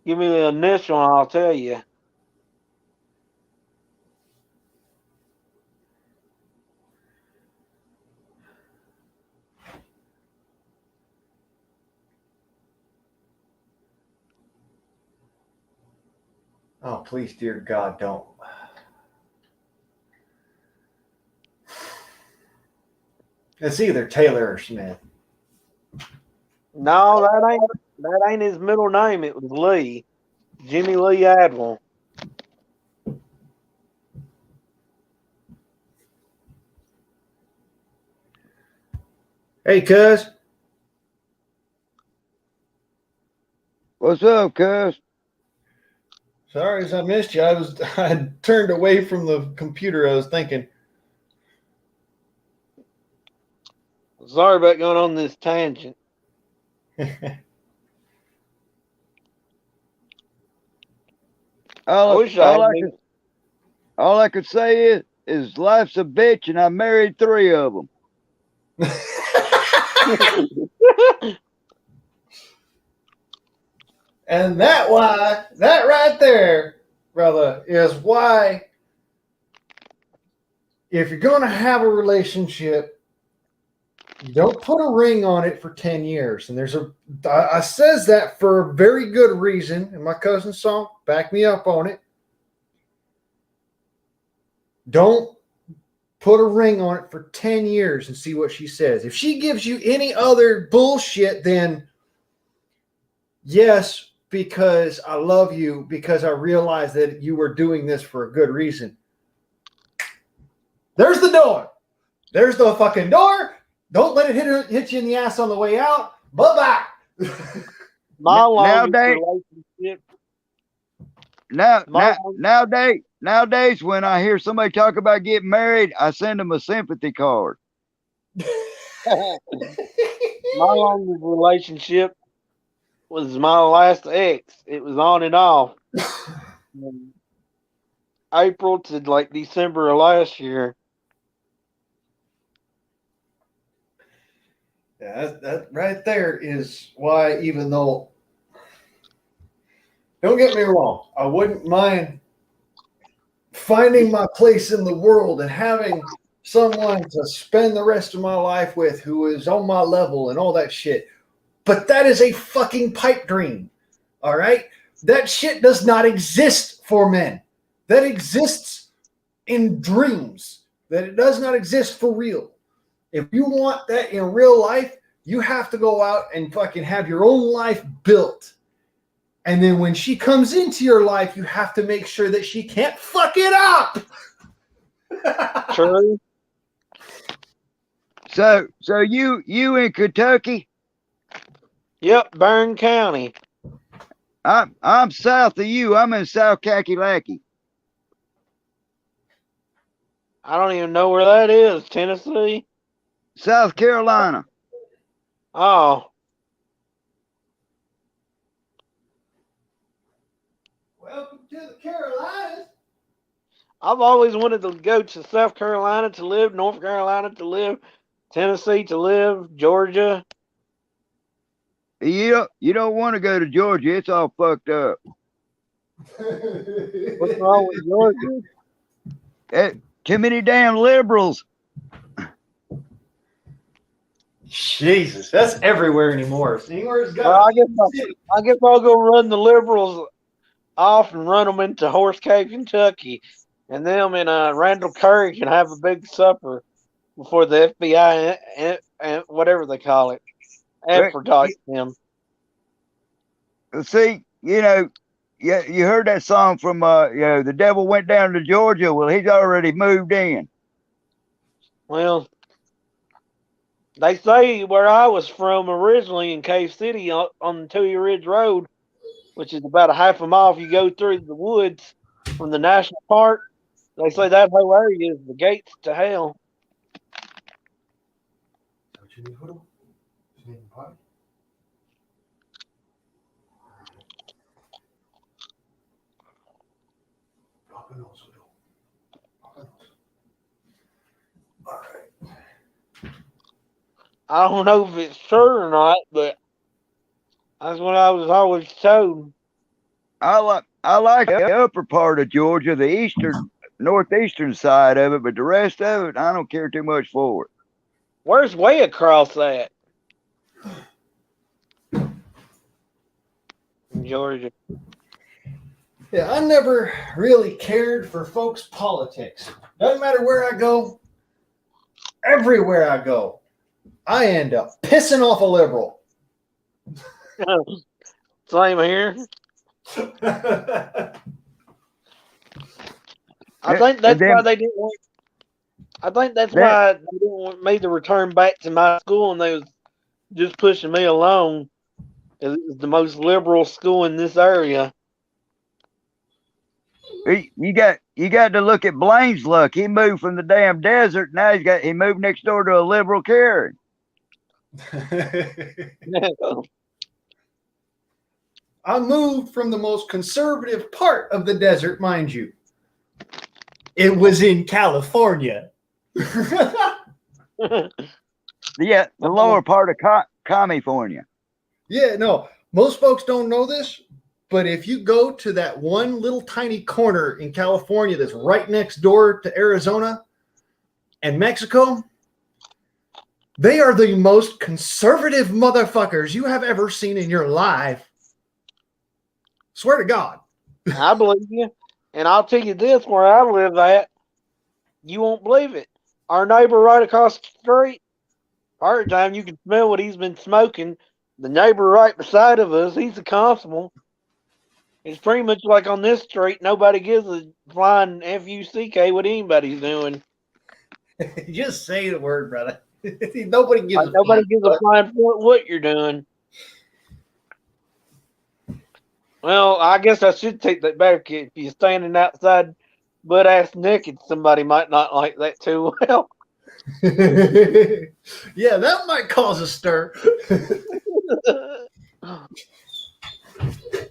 Give me the initial and I'll tell you. Oh, please, dear God, don't. It's either Taylor or Smith. No, that ain't his middle name. It was Lee. Jimmy Lee Adwell. Hey, cuz. What's up, cuz? Sorry as I missed you. I turned away from the computer. I was thinking. Sorry about going on this tangent. All wish I had been- I could say is life's a bitch, and I married 3 of them. And that right there, brother, is why if you're going to have a relationship, you don't put a ring on it for 10 years. And I says that for a very good reason. And my cousin song, back me up on it. Don't put a ring on it for 10 years and see what she says. If she gives you any other bullshit, then yes, because I love you, because I realize that you were doing this for a good reason. There's the door. There's the fucking door. Don't let it hit you in the ass on the way out. Bye-bye. My longest nowadays, relationship. nowadays, when I hear somebody talk about getting married, I send them a sympathy card. My longest relationship was my last ex. It was on and off. From April to like December of last year. Yeah, that right there is why, even though, don't get me wrong, I wouldn't mind finding my place in the world and having someone to spend the rest of my life with who is on my level and all that shit. But that is a fucking pipe dream. All right? That shit does not exist for men. That exists in dreams. That it does not exist for real. If you want that in real life, you have to go out and fucking have your own life built. And then when she comes into your life, you have to make sure that she can't fuck it up. True. So you in Kentucky? Yep, Bern County. I'm south of you. I'm in South Kakalaki. I don't even know where that is. Tennessee? South Carolina. Oh. Welcome to the Carolinas. I've always wanted to go to South Carolina to live, North Carolina to live, Tennessee to live, Georgia. You don't want to go to Georgia. It's all fucked up. What's wrong with Georgia? Too many damn liberals. Jesus, that's everywhere anymore. Anywhere it's got. Well, I guess I'll go run the liberals off and run them into Horse Cave, Kentucky, and them and Randall Curry can have a big supper before the FBI and whatever they call it advertise them. See, you heard that song from The Devil Went Down to Georgia. Well, he's already moved in. Well, they say where I was from originally in Cave City on the Toohey Ridge Road, which is about a half a mile if you go through the woods from the national park. They say that whole area is the gates to hell. I don't know if it's true or not, but that's what I was always told. I like the upper part of Georgia, the northeastern side of it, but the rest of it, I don't care too much for it. Where's way across that? In Georgia. Yeah, I never really cared for folks' politics. Doesn't matter where I go, everywhere I go, I end up pissing off a liberal. Same here. I think that's why they didn't want. I think that's why they didn't want me to return back to my school, and they was just pushing me along. It was the most liberal school in this area. You got to look at Blaine's luck. He moved from the damn desert. Now he moved next door to a liberal Karen. I moved from the most conservative part of the desert, mind you. It was in California. Yeah, the lower part of California. Yeah, no, most folks don't know this, but if you go to that one little tiny corner in California that's right next door to Arizona and Mexico, they are the most conservative motherfuckers you have ever seen in your life. Swear to God. I believe you. And I'll tell you this, where I live at, you won't believe it. Our neighbor right across the street, part of the time you can smell what he's been smoking. The neighbor right beside of us, he's a constable. It's pretty much like on this street, nobody gives a flying F-U-C-K what anybody's doing. Just say the word, brother. Nobody gives Nobody gives a flying fuck what you're doing. Well, I guess I should take that back. If you're standing outside butt ass naked, somebody might not like that too well. Yeah, that might cause a stir.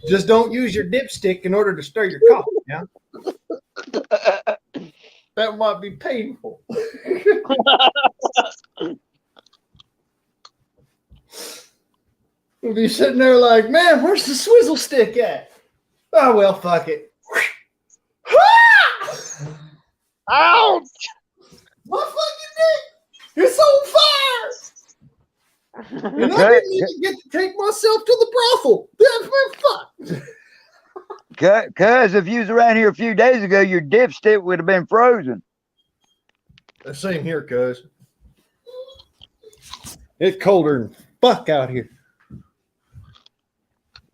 Just don't use your dipstick in order to stir your coffee. Yeah, that might be painful. We'll be sitting there like, man, where's the swizzle stick at? Oh well, fuck it. Ouch! My fucking dick! It's on fire! And I didn't even get to take myself to the brothel. That's my fuck. Cuz if you was around here a few days ago, your dipstick would have been frozen. Same here, cuz. It's colder than fuck out here.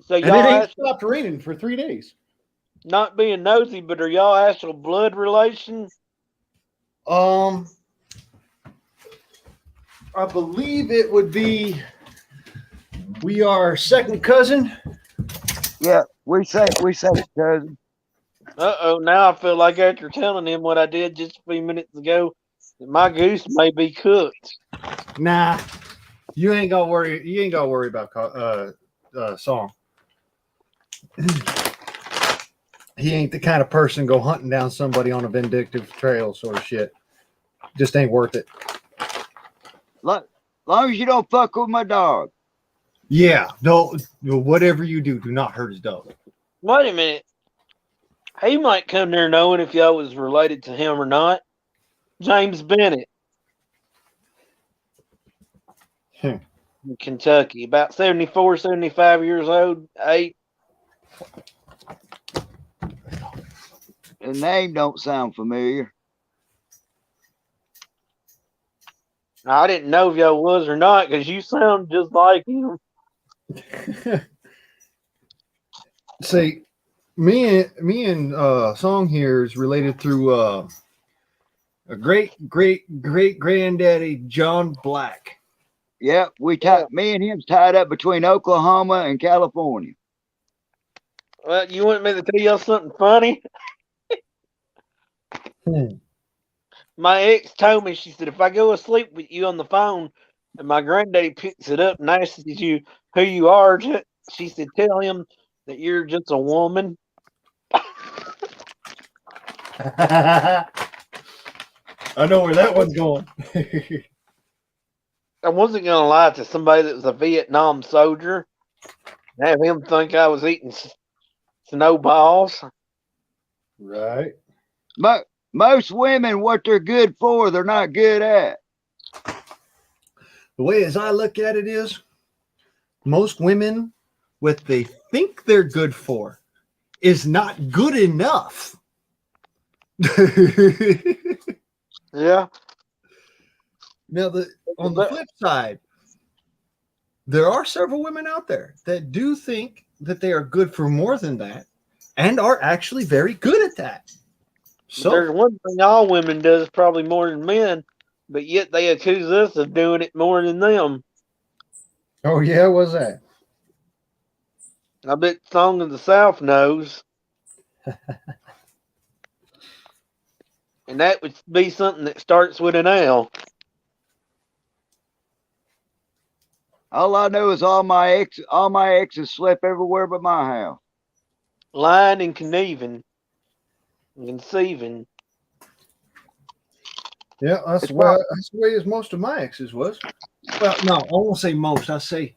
So And y'all it ain't actually, stopped raining for 3 days. not being nosy, but are y'all actual blood relations? I believe it would be we are second cousin. Yeah, we say it, cousin. Uh-oh, now I feel like after telling him what I did just a few minutes ago, that my goose may be cooked. Nah, you ain't gotta worry. You ain't gotta worry about Song. He ain't the kind of person go hunting down somebody on a vindictive trail sort of shit. Just ain't worth it. Long as you don't fuck with my dog. Yeah, no, whatever you do, do not hurt his dog. Wait a minute. He might come there knowing if y'all was related to him or not. James Bennett. Hmm. In Kentucky. About 74, 75 years old. 8. The name don't sound familiar. I didn't know if y'all was or not because you sound just like him. See, me and Song here is related through a great granddaddy John Black. Yeah, me and him's tied up between Oklahoma and California. Well, you want me to tell y'all something funny? My ex told me, she said, if I go asleep with you on the phone and my granddaddy picks it up and asks you who you are, she said, tell him that you're just a woman. I know where that one's going. I wasn't going to lie to somebody that was a Vietnam soldier and have him think I was eating snowballs. Right. Most women, what they're good for, they're not good at. The way as I look at it is, most women, what they think they're good for is not good enough. Yeah. Now, on the flip side, there are several women out there that do think that they are good for more than that and are actually very good at that. So there's one thing all women does probably more than men, but yet they accuse us of doing it more than them. Oh, yeah? What's that? I bet Song of the South knows. And that would be something that starts with an L. All I know is all my exes slept everywhere but my house. Lying and conniving. And conceiving. Yeah, that's the way as most of my exes was. Well, no, I won't say most. I'll say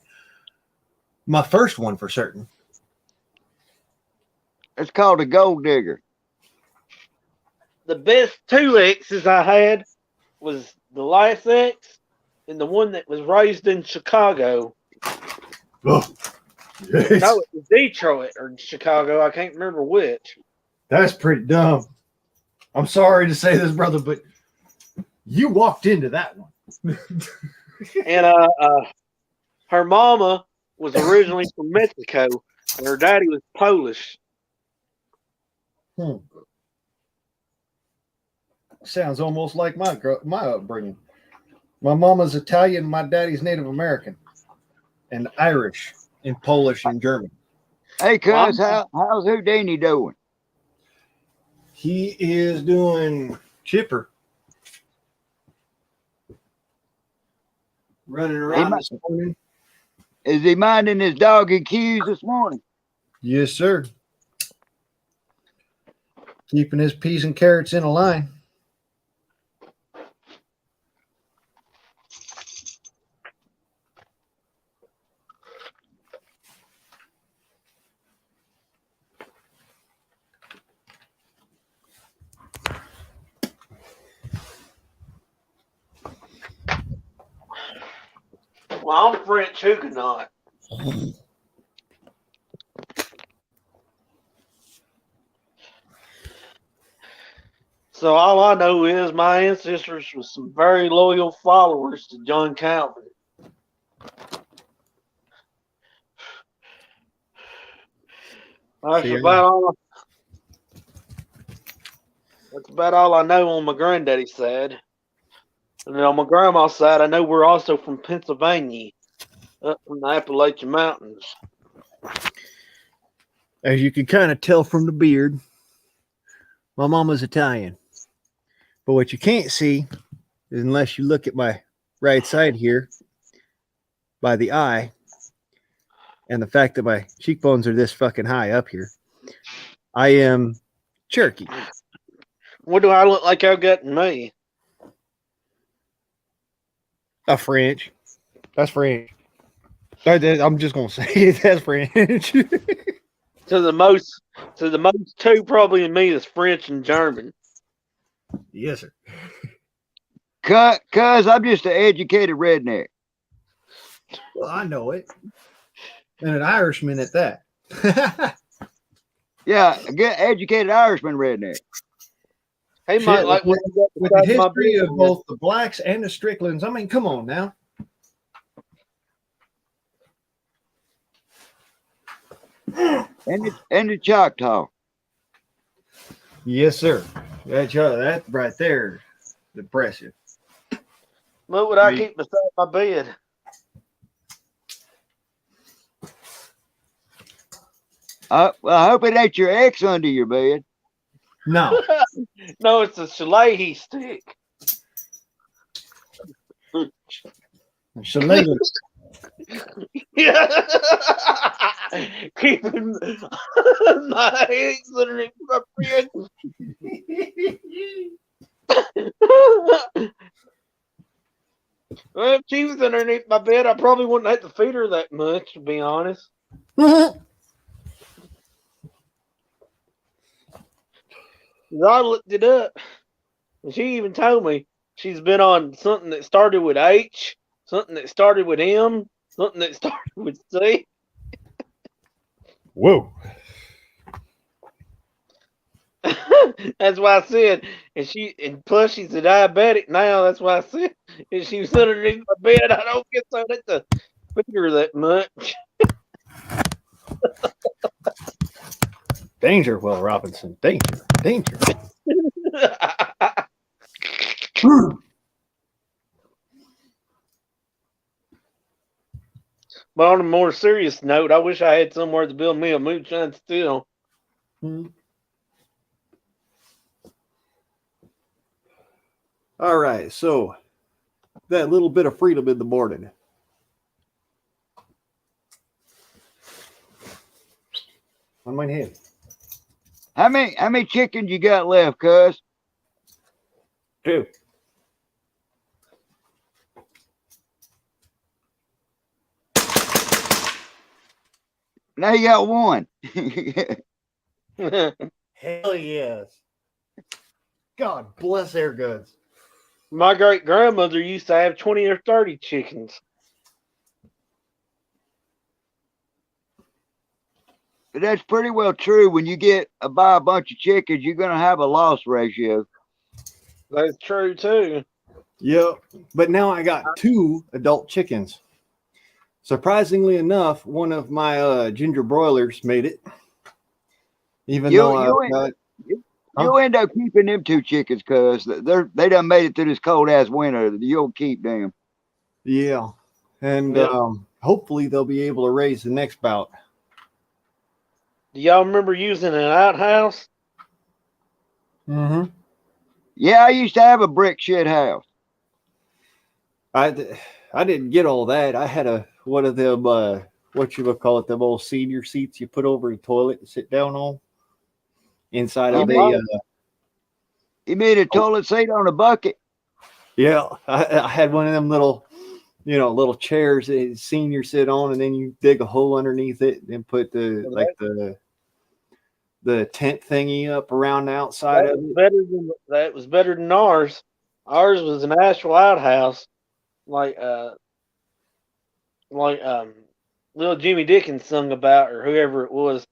my first one for certain. It's called a gold digger. The best 2 exes I had was the last ex and the one that was raised in Chicago. Oh, yes. No, it was Detroit or Chicago. I can't remember which. That's pretty dumb. I'm sorry to say this, brother, but you walked into that one. And her mama was originally from Mexico, and her daddy was Polish. Sounds almost like my upbringing. My mama's Italian, my daddy's Native American, and Irish, and Polish, and German. Hey, Well, cuz, how's Houdini doing? He is doing chipper. Running around this morning. Is he minding his doggy cues this morning? Yes, sir. Keeping his peas and carrots in a line. well, I'm French Huguenot. So all I know is my ancestors were some very loyal followers to John Calvin. That's about all I know on my granddaddy's side. And then on my grandma's side, I know we're also from Pennsylvania, up from the Appalachian Mountains. As you can kind of tell from the beard, my mama's Italian. But what you can't see is, unless you look at my right side here, by the eye, and the fact that my cheekbones are this fucking high up here, I am Cherokee. What do I look like I've got in me? A French. That's French. I'm just gonna say it. That's French. To the most two probably in me is French and German. Yes, sir. Cuz, I'm just an educated redneck. Well, I know it. And an Irishman at that. Yeah, a good educated Irishman redneck. He Shit, might like with, what you got with the beside my history bed. of both the blacks and the Stricklands. I mean, come on now. And the Choctaw. Yes, sir. That right there is impressive. What would I keep beside my bed? Well, I hope it ain't your ex under your bed. No. No, it's a Shillelagh stick. Shillelagh. Yeah. Keeping my eggs underneath my bed. Well, if she was underneath my bed, I probably wouldn't have to feed her that much, to be honest. I looked it up, and she even told me she's been on something that started with H, something that started with M, something that started with C. Whoa. That's why I said, and plus she's a diabetic now. That's why I said, if she was underneath my bed, I don't guess I'd have to feed her that much. Danger, Will Robinson. Danger. Danger. But on a more serious note, I wish I had somewhere to build me a moonshine still. All right, so that little bit of freedom in the morning. On my head. How many chickens you got left, cuz? 2. Now you got 1. Hell yes. God bless Air Goods. My great grandmother used to have 20 or 30 chickens. That's pretty well true. When you buy a bunch of chickens, you're gonna have a loss ratio. That's true too. Yep. But now I got 2 adult chickens. Surprisingly enough, one of my ginger broilers made it. Even though you'll end up keeping them 2 chickens, cuz they done made it through this cold ass winter. You'll keep them. Yeah. And Yeah. hopefully they'll be able to raise the next bout. Do y'all remember using an outhouse? Mm-hmm. Yeah, I used to have a brick shit house. I didn't get all that. I had one of them what you would call it, them old senior seats you put over the toilet to sit down on inside Oh, of mean- a You mean a toilet seat on a bucket? yeah. I had one of them little little chairs that seniors sit on, and then you dig a hole underneath it and put the tent thingy up around the outside that of was it. that was better than ours. Ours was an actual outhouse, like little Jimmy Dickens sung about, or whoever it was.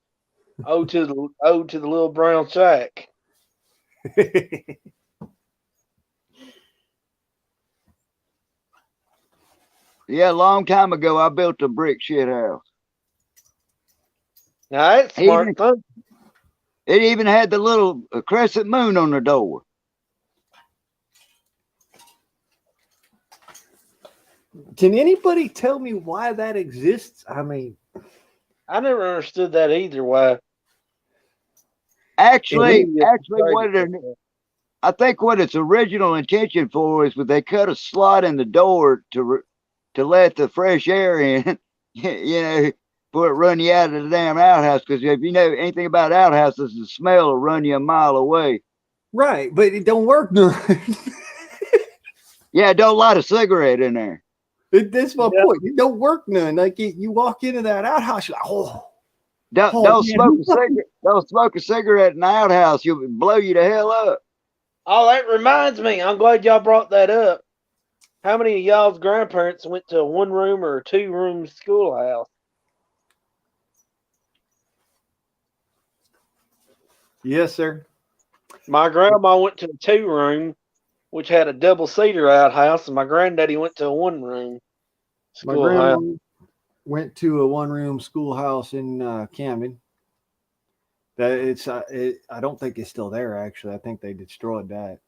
Ode to the little brown shack. Yeah, a long time ago, I built a brick shit house. Now that's smart. Even- It even had the little crescent moon on the door. Can anybody tell me why that exists? I mean, I never understood that either. Why? Actually, Yeah. I think what its original intention for is when they cut a slot in the door to let the fresh air in, before it run you out of the damn outhouse. Because if you know anything about outhouses, the smell will run you a mile away. right, but it don't work none. Yeah, don't light a cigarette in there. That's my point. It don't work none. Like you walk into that outhouse, you're like, oh. Don't man, smoke a cigarette. Don't smoke a cigarette in the outhouse. You'll blow you the hell up. Oh, that reminds me. I'm glad y'all brought that up. How many of y'all's grandparents went to a 1-room or a 2-room schoolhouse? Yes, sir. My grandma went to a 2-room, which had a double-seater outhouse, and my granddaddy went to a 1-room My schoolhouse. grandma went to a 1-room schoolhouse in Camden. I don't think it's still there. Actually, I think they destroyed that.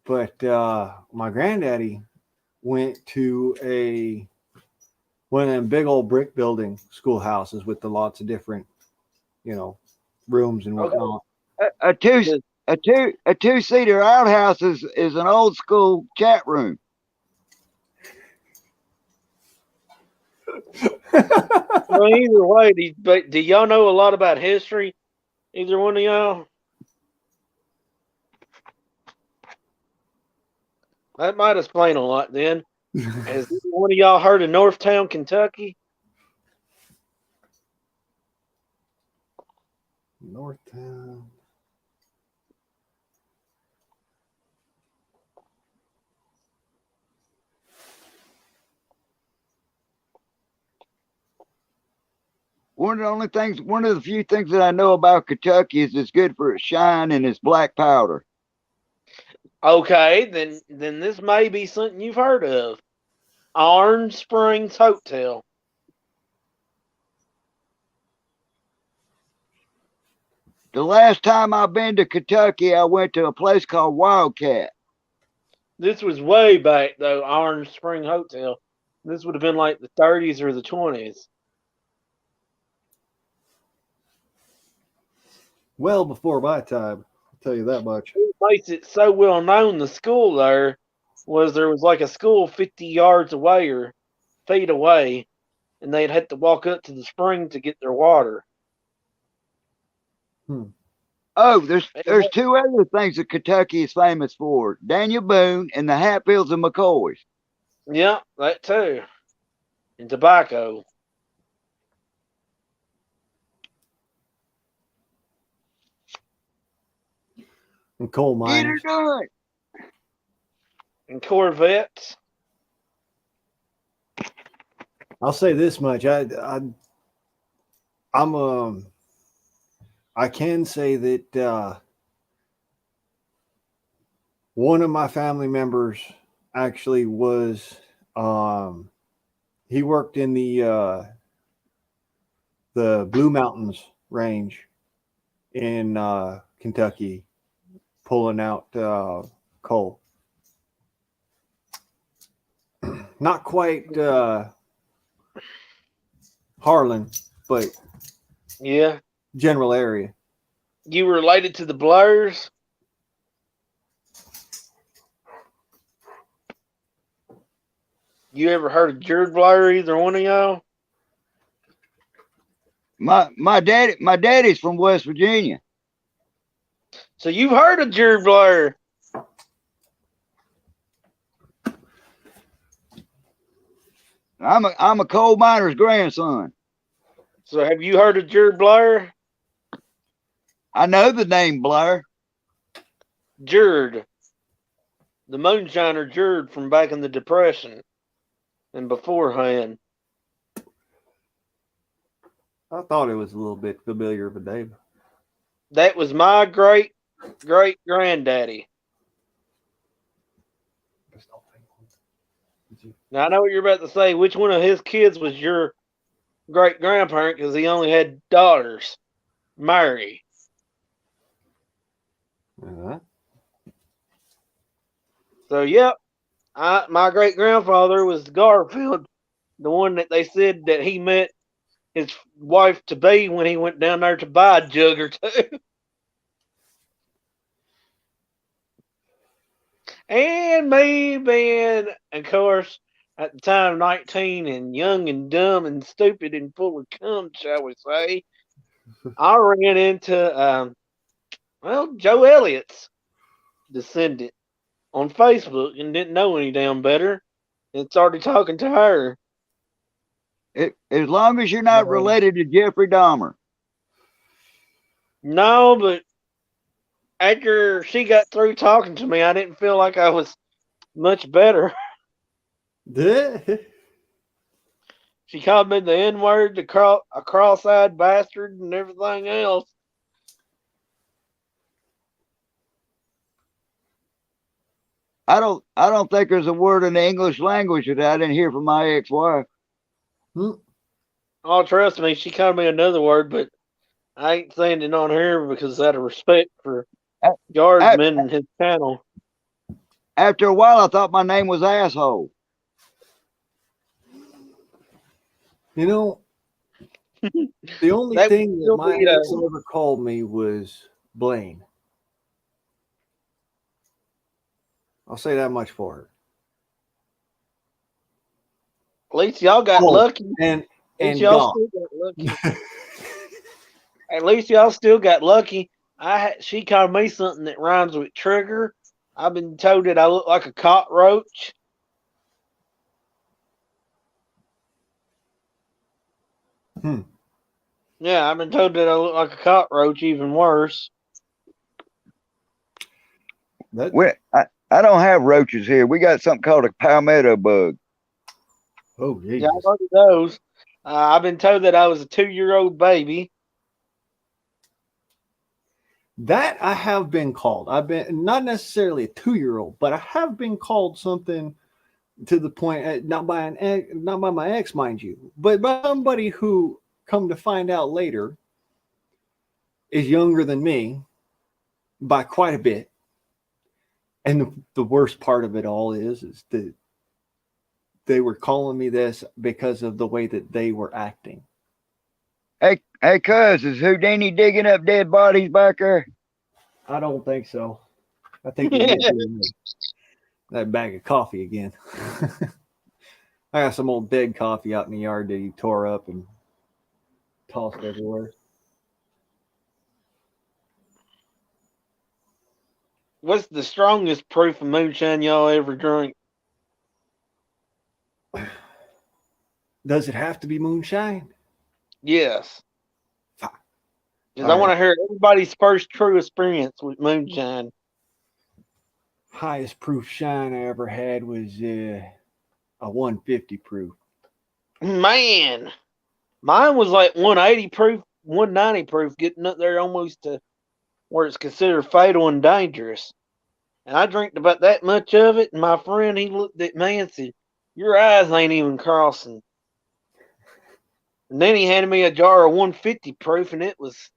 But my granddaddy went to one of them big old brick building schoolhouses with lots of different, rooms and Okay. whatnot. A two-seater outhouse is an old school chat room. Well, either way, do y'all know a lot about history? Either one of y'all? That might explain a lot then. Has one of y'all heard of Northtown, Kentucky? Northtown. One of the few things that I know about Kentucky is it's good for its shine and its black powder. Okay, then this may be something you've heard of. Orange Springs Hotel. The last time I've been to Kentucky, I went to a place called Wildcat. This was way back though, Orange Spring Hotel. This would have been like the 30s or the 20s. Well before my time, I'll tell you that much. What makes it so well known, the school there was like a school 50 yards away or feet away, and they'd have to walk up to the spring to get their water. Oh, there's two other things that Kentucky is famous for: Daniel Boone and the Hatfields and McCoys. Yeah, that too. And tobacco. And coal Get her miners. done. And Corvettes. I'll say this much. I can say that one of my family members actually was he worked in the Blue Mountains range in Kentucky, pulling out coal. Not quite Harlan, but Yeah. general area. You related to the Blurs? You ever heard of Jared Blair, either one of y'all? My daddy's from West Virginia. So you've heard of Jared Blair. I'm a coal miner's grandson. So have you heard of Jared Blair? I know the name Blair. Jared. The moonshiner Jared from back in the Depression and beforehand. I thought it was a little bit familiar of a name. That was my great granddaddy. Now I know what you're about to say. Which one of his kids was your great grandparent? Because he only had daughters. Mary. Uh-huh. So yep, my great grandfather was Garfield, the one that they said that he met his wife to be when he went down there to buy a jug or two. And me being, of course, at the time 19 and young and dumb and stupid and full of cum, shall we say, I ran into Joe Elliott's descendant on Facebook and didn't know any damn better and started talking to her. As long as you're not related to Jeffrey Dahmer. No, but after she got through talking to me, I didn't feel like I was much better. She called me the N-word, a cross-eyed bastard, and everything else. I don't think there's a word in the English language that I didn't hear from my ex-wife. Oh, trust me, she called me another word, but I ain't saying it on here because out of respect for Guardsman and his channel. After a while, I thought my name was asshole. You know, the only That thing that would my be, ex ever called me was Blaine. I'll say that much for her. At least y'all got lucky. And y'all God. still got lucky. At least y'all still got lucky. She called me something that rhymes with trigger. I've been told that I look like a cockroach. Yeah, I've been told that I look like a cockroach, even worse. I don't have roaches here. We got something called a palmetto bug. Oh, Jesus. Yeah, I've heard of those. I've been told that I was a 2-year-old baby. That I have been called. I've been not necessarily a 2-year-old, but I have been called something to the point, not by my ex, mind you, but by somebody who, come to find out later, is younger than me by quite a bit. And the worst part of it all is that they were calling me this because of the way that they were acting. Hey, cuz, is Houdini digging up dead bodies back there? I don't think so. I think they're doing that bag of coffee again. I got some old dead coffee out in the yard that he tore up and tossed everywhere. What's the strongest proof of moonshine y'all ever drink? Does it have to be moonshine? Yes. Fuck. Because I want to hear everybody's first true experience with moonshine. Highest proof shine I ever had was a 150 proof. Man, mine was like 180 proof, 190 proof, getting up there almost to where it's considered fatal and dangerous. And I drank about that much of it, and my friend, he looked at me and said, "Your eyes ain't even crossing." And then he handed me a jar of 150 proof, and it was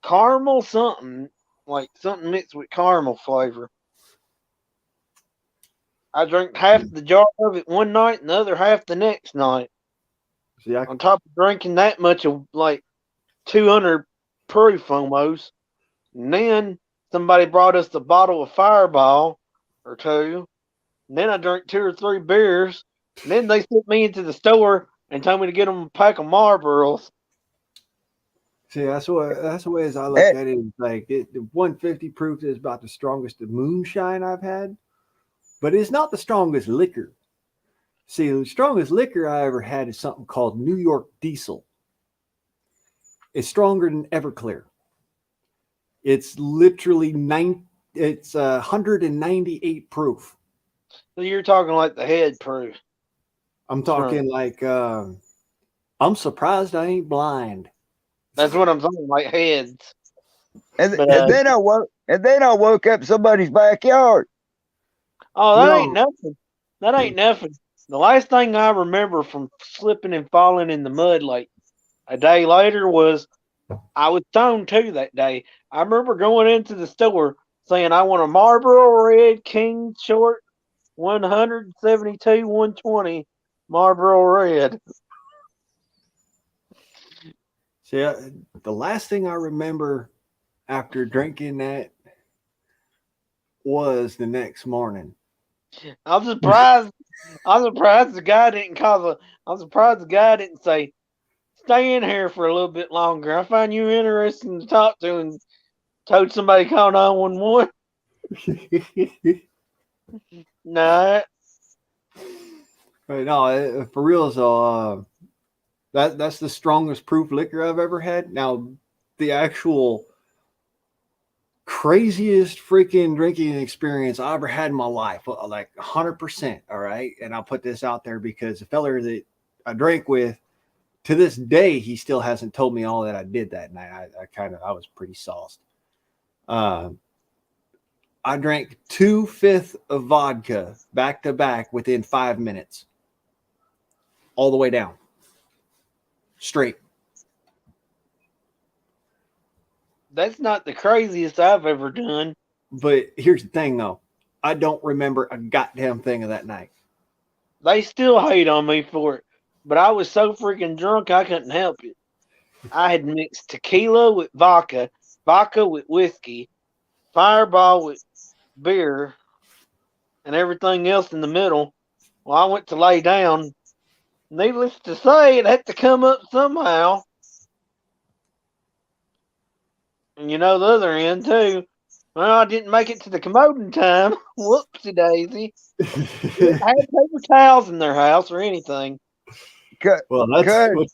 caramel something, like something mixed with caramel flavor. I drank half the jar of it one night and the other half the next night. See, On top of drinking that much of like 200 proof almost, and then somebody brought us a bottle of Fireball or two. And then I drank 2 or 3 beers. And then they sent me into the store and told me to get them a pack of Marlboros. See, that's the way as I look at it. It's like the 150 proof is about the strongest of moonshine I've had, but it's not the strongest liquor. See, the strongest liquor I ever had is something called New York Diesel. It's stronger than Everclear. It's literally 198 proof. So you're talking like the head proof. I'm talking like I'm surprised I ain't blind. That's what I'm saying, like heads. And, But, and then I woke up in somebody's backyard. Oh, that No. ain't nothing. That ain't nothing. The last thing I remember from slipping and falling in the mud like a day later was I was stoned too that day. I remember going into the store saying I want a Marlboro Red King Short 172 120 Marlboro Red. See, the last thing I remember after drinking that was the next morning. I'm surprised. I'm surprised the guy didn't I'm surprised the guy didn't say, "Stay in here for a little bit longer. I find you interesting to talk to," and told somebody to call 911. Nah, But no, for real, so that's the strongest proof liquor I've ever had. Now, the actual craziest freaking drinking experience I ever had in my life, like 100%. All right, and I'll put this out there because the fella that I drank with, to this day, he still hasn't told me all that I did that night. I was pretty sauced. I drank 2/5 of vodka back to back within 5 minutes, all the way down, straight. that's not the craziest I've ever done. But here's the thing, though. I don't remember a goddamn thing of that night. They still hate on me for it, but I was so freaking drunk I couldn't help it. I had mixed tequila with vodka, vodka with whiskey, Fireball with beer, and everything else in the middle. Well, I went to lay down. Needless to say, it had to come up somehow. And you know the other end, too. Well, I didn't make it to the commode in time. Whoopsie daisy. They had paper towels in their house or anything. Well, that's what,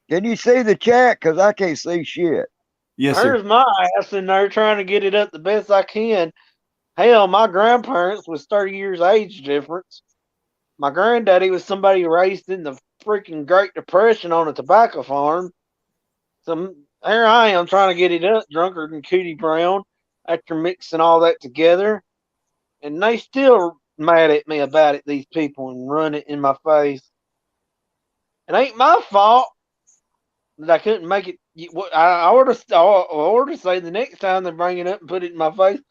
Can you see the chat? Because I can't see shit. yes, sir. There's my ass in there trying to get it up the best I can. Hell, my grandparents was 30 years age difference. My granddaddy was somebody raised in the freaking Great Depression on a tobacco farm. So here I am trying to get it up drunker than Cootie Brown after mixing all that together. And they still mad at me about it, these people, and run it in my face. It ain't my fault that I couldn't make it. I ought to say the next time they bring it up and put it in my face,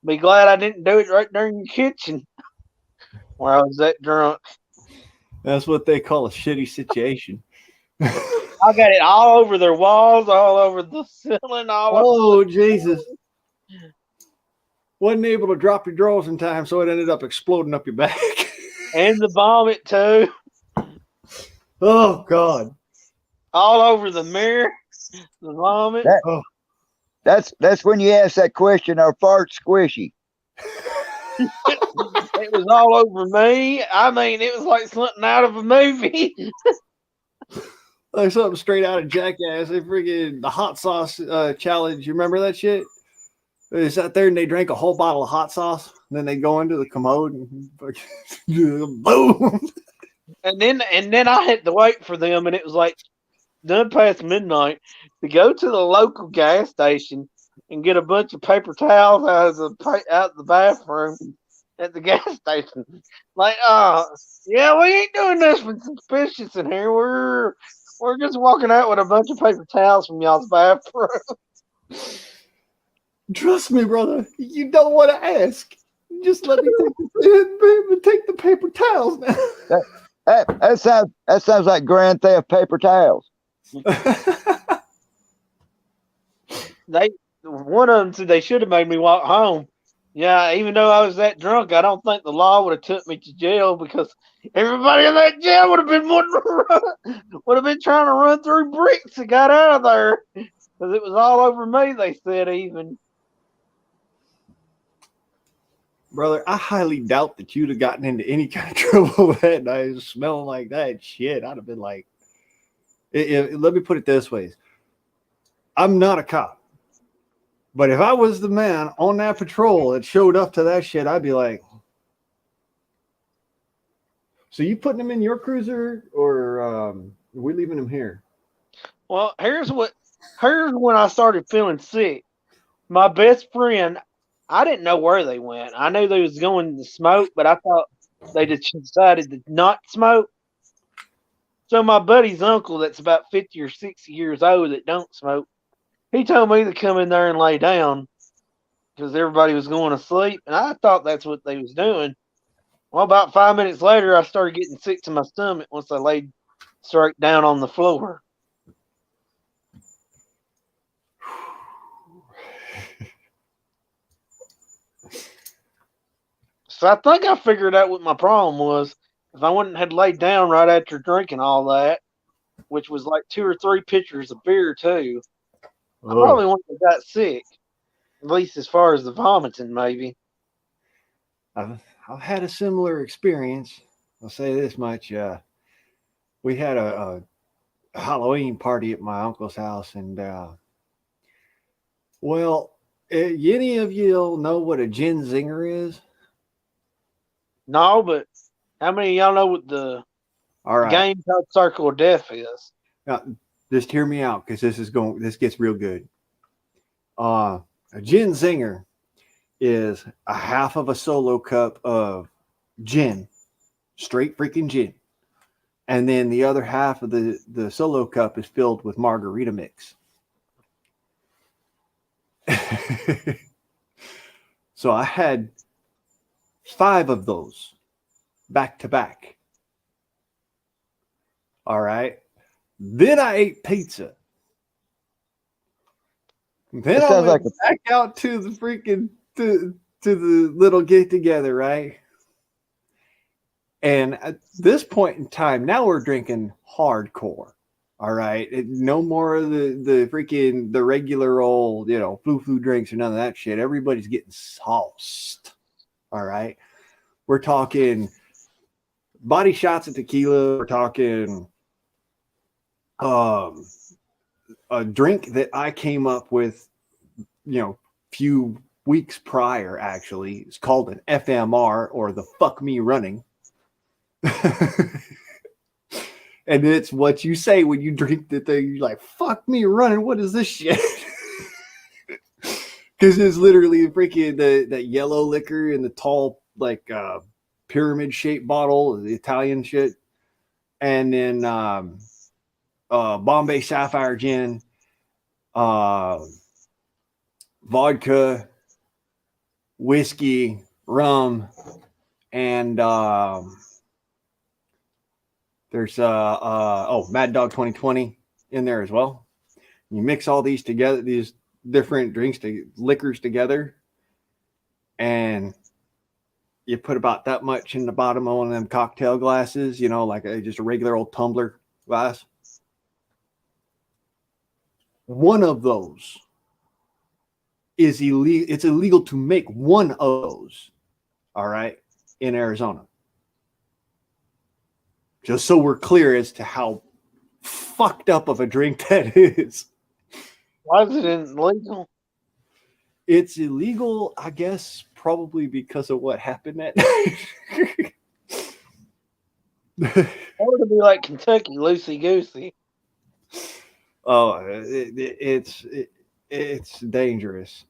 be glad I didn't do it right there in your kitchen where I was that drunk. That's what they call a shitty situation. I got it all over their walls, all over the ceiling, all over. Oh, Jesus. Wasn't able to drop your drawers in time, so it ended up exploding up your back. And the vomit, too. Oh, God. All over the mirror, the vomit. That's when you ask that question, are farts squishy? It was all over me. I mean, it was like something out of a movie. Like something straight out of Jackass. They freaking the hot sauce challenge. You remember that shit? They sat there and they drank a whole bottle of hot sauce. And then they go into the commode and boom. And then I had to wait for them, and it was like done past midnight to go to the local gas station and get a bunch of paper towels out of the bathroom at the gas station. Like, yeah, we ain't doing nothing suspicious in here. We're just walking out with a bunch of paper towels from y'all's bathroom. Trust me, brother. You don't want to ask. Just let me take the paper towels now. That sounds like Grand Theft Paper Towels. One of them said they should have made me walk home. Yeah, even though I was that drunk, I don't think the law would have took me to jail because everybody in that jail would have been trying to run through bricks and got out of there because it was all over me. They said even. Brother, I highly doubt that you'd have gotten into any kind of trouble that night smelling like that shit. I'd have been like, let me put it this way. I'm not a cop. But if I was the man on that patrol that showed up to that shit, I'd be like, so you putting him in your cruiser or are we leaving him here? Well, here's when I started feeling sick. My best friend, I didn't know where they went. I knew they was going to smoke, but I thought they just decided to not smoke. So my buddy's uncle, that's about 50 or 60 years old, that don't smoke, he told me to come in there and lay down because everybody was going to sleep, and I thought that's what they was doing. Well, about 5 minutes later, I started getting sick to my stomach once I laid straight down on the floor. So I think I figured out what my problem was. If I wouldn't had laid down right after drinking all that, which was like 2 or 3 pitchers of beer too, I probably wouldn't have got sick. At least as far as the vomiting, maybe. I've had a similar experience. I'll say this much. We had a Halloween party at my uncle's house, and any of you know what a gin zinger is? No, but how many of y'all know what the All right. game called Circle of Death is? Now, just hear me out because this gets real good. A gin zinger is a half of a solo cup of gin, straight freaking gin. And then the other half of the solo cup is filled with margarita mix. So I had 5 of those back to back. All right. Then I ate pizza. Then I went back out to the freaking to the little get together, right? And at this point in time, now we're drinking hardcore. All right. No more of the freaking the regular old, flu drinks or none of that shit. Everybody's getting sauced. All right. We're talking body shots of tequila. We're talking a drink that I came up with, few weeks prior, actually. It's called an FMR, or the fuck me running. And it's what you say when you drink the thing. You're like, fuck me running. What is this shit? Because it's literally freaking that yellow liquor in the tall, like pyramid shaped bottle, the Italian shit. And then Bombay Sapphire gin, vodka, whiskey, rum, and there's Mad Dog 2020 in there as well. You mix all these together, these different liquors together, and you put about that much in the bottom of one of them cocktail glasses, like just a regular old tumbler glass. One of those is illegal. It's illegal to make one of those, all right, in Arizona. Just so we're clear as to how fucked up of a drink that is. Why is it illegal? It's illegal, I guess, probably because of what happened that night. That would be like Kentucky, loosey goosey. Oh, it's dangerous.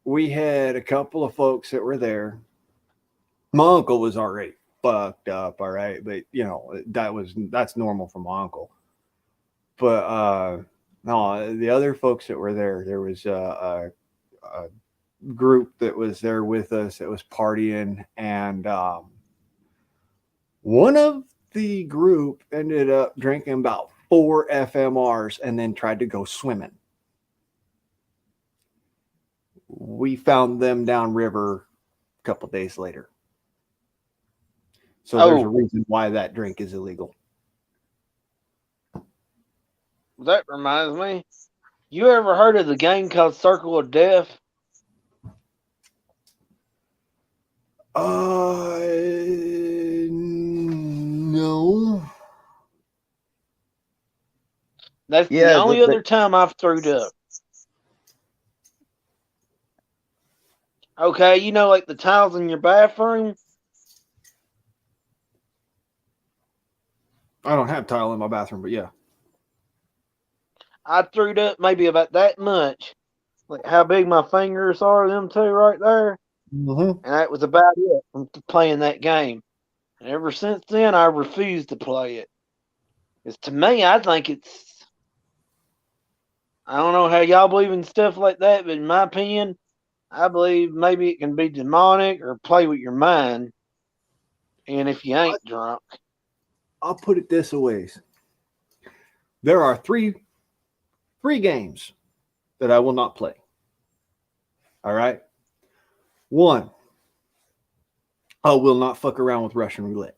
We had a couple of folks that were there. My uncle was already fucked up, all right, but that's normal for my uncle. But no, the other folks that were there was a group that was there with us that was partying, and One of the group ended up drinking about 4 FMRs and then tried to go swimming. We found them downriver a couple days later. So there's a reason why that drink is illegal. That reminds me. You ever heard of the game called Circle of Death? No. That's the Yeah, only other time I've throwed up. Okay, you know, like the tiles in your bathroom? I don't have tile in my bathroom, but yeah. I threw up maybe about that much. Like how big my fingers are, them two right there. Mm-hmm. And that was about it from playing that game. And ever since then, I refused to play it. Because to me, I think it's. I don't know how y'all believe in stuff like that, but in my opinion, I believe maybe it can be demonic or play with your mind. And if you ain't drunk. I'll put it this way. There are three games that I will not play. All right. 1, I will not fuck around with Russian roulette.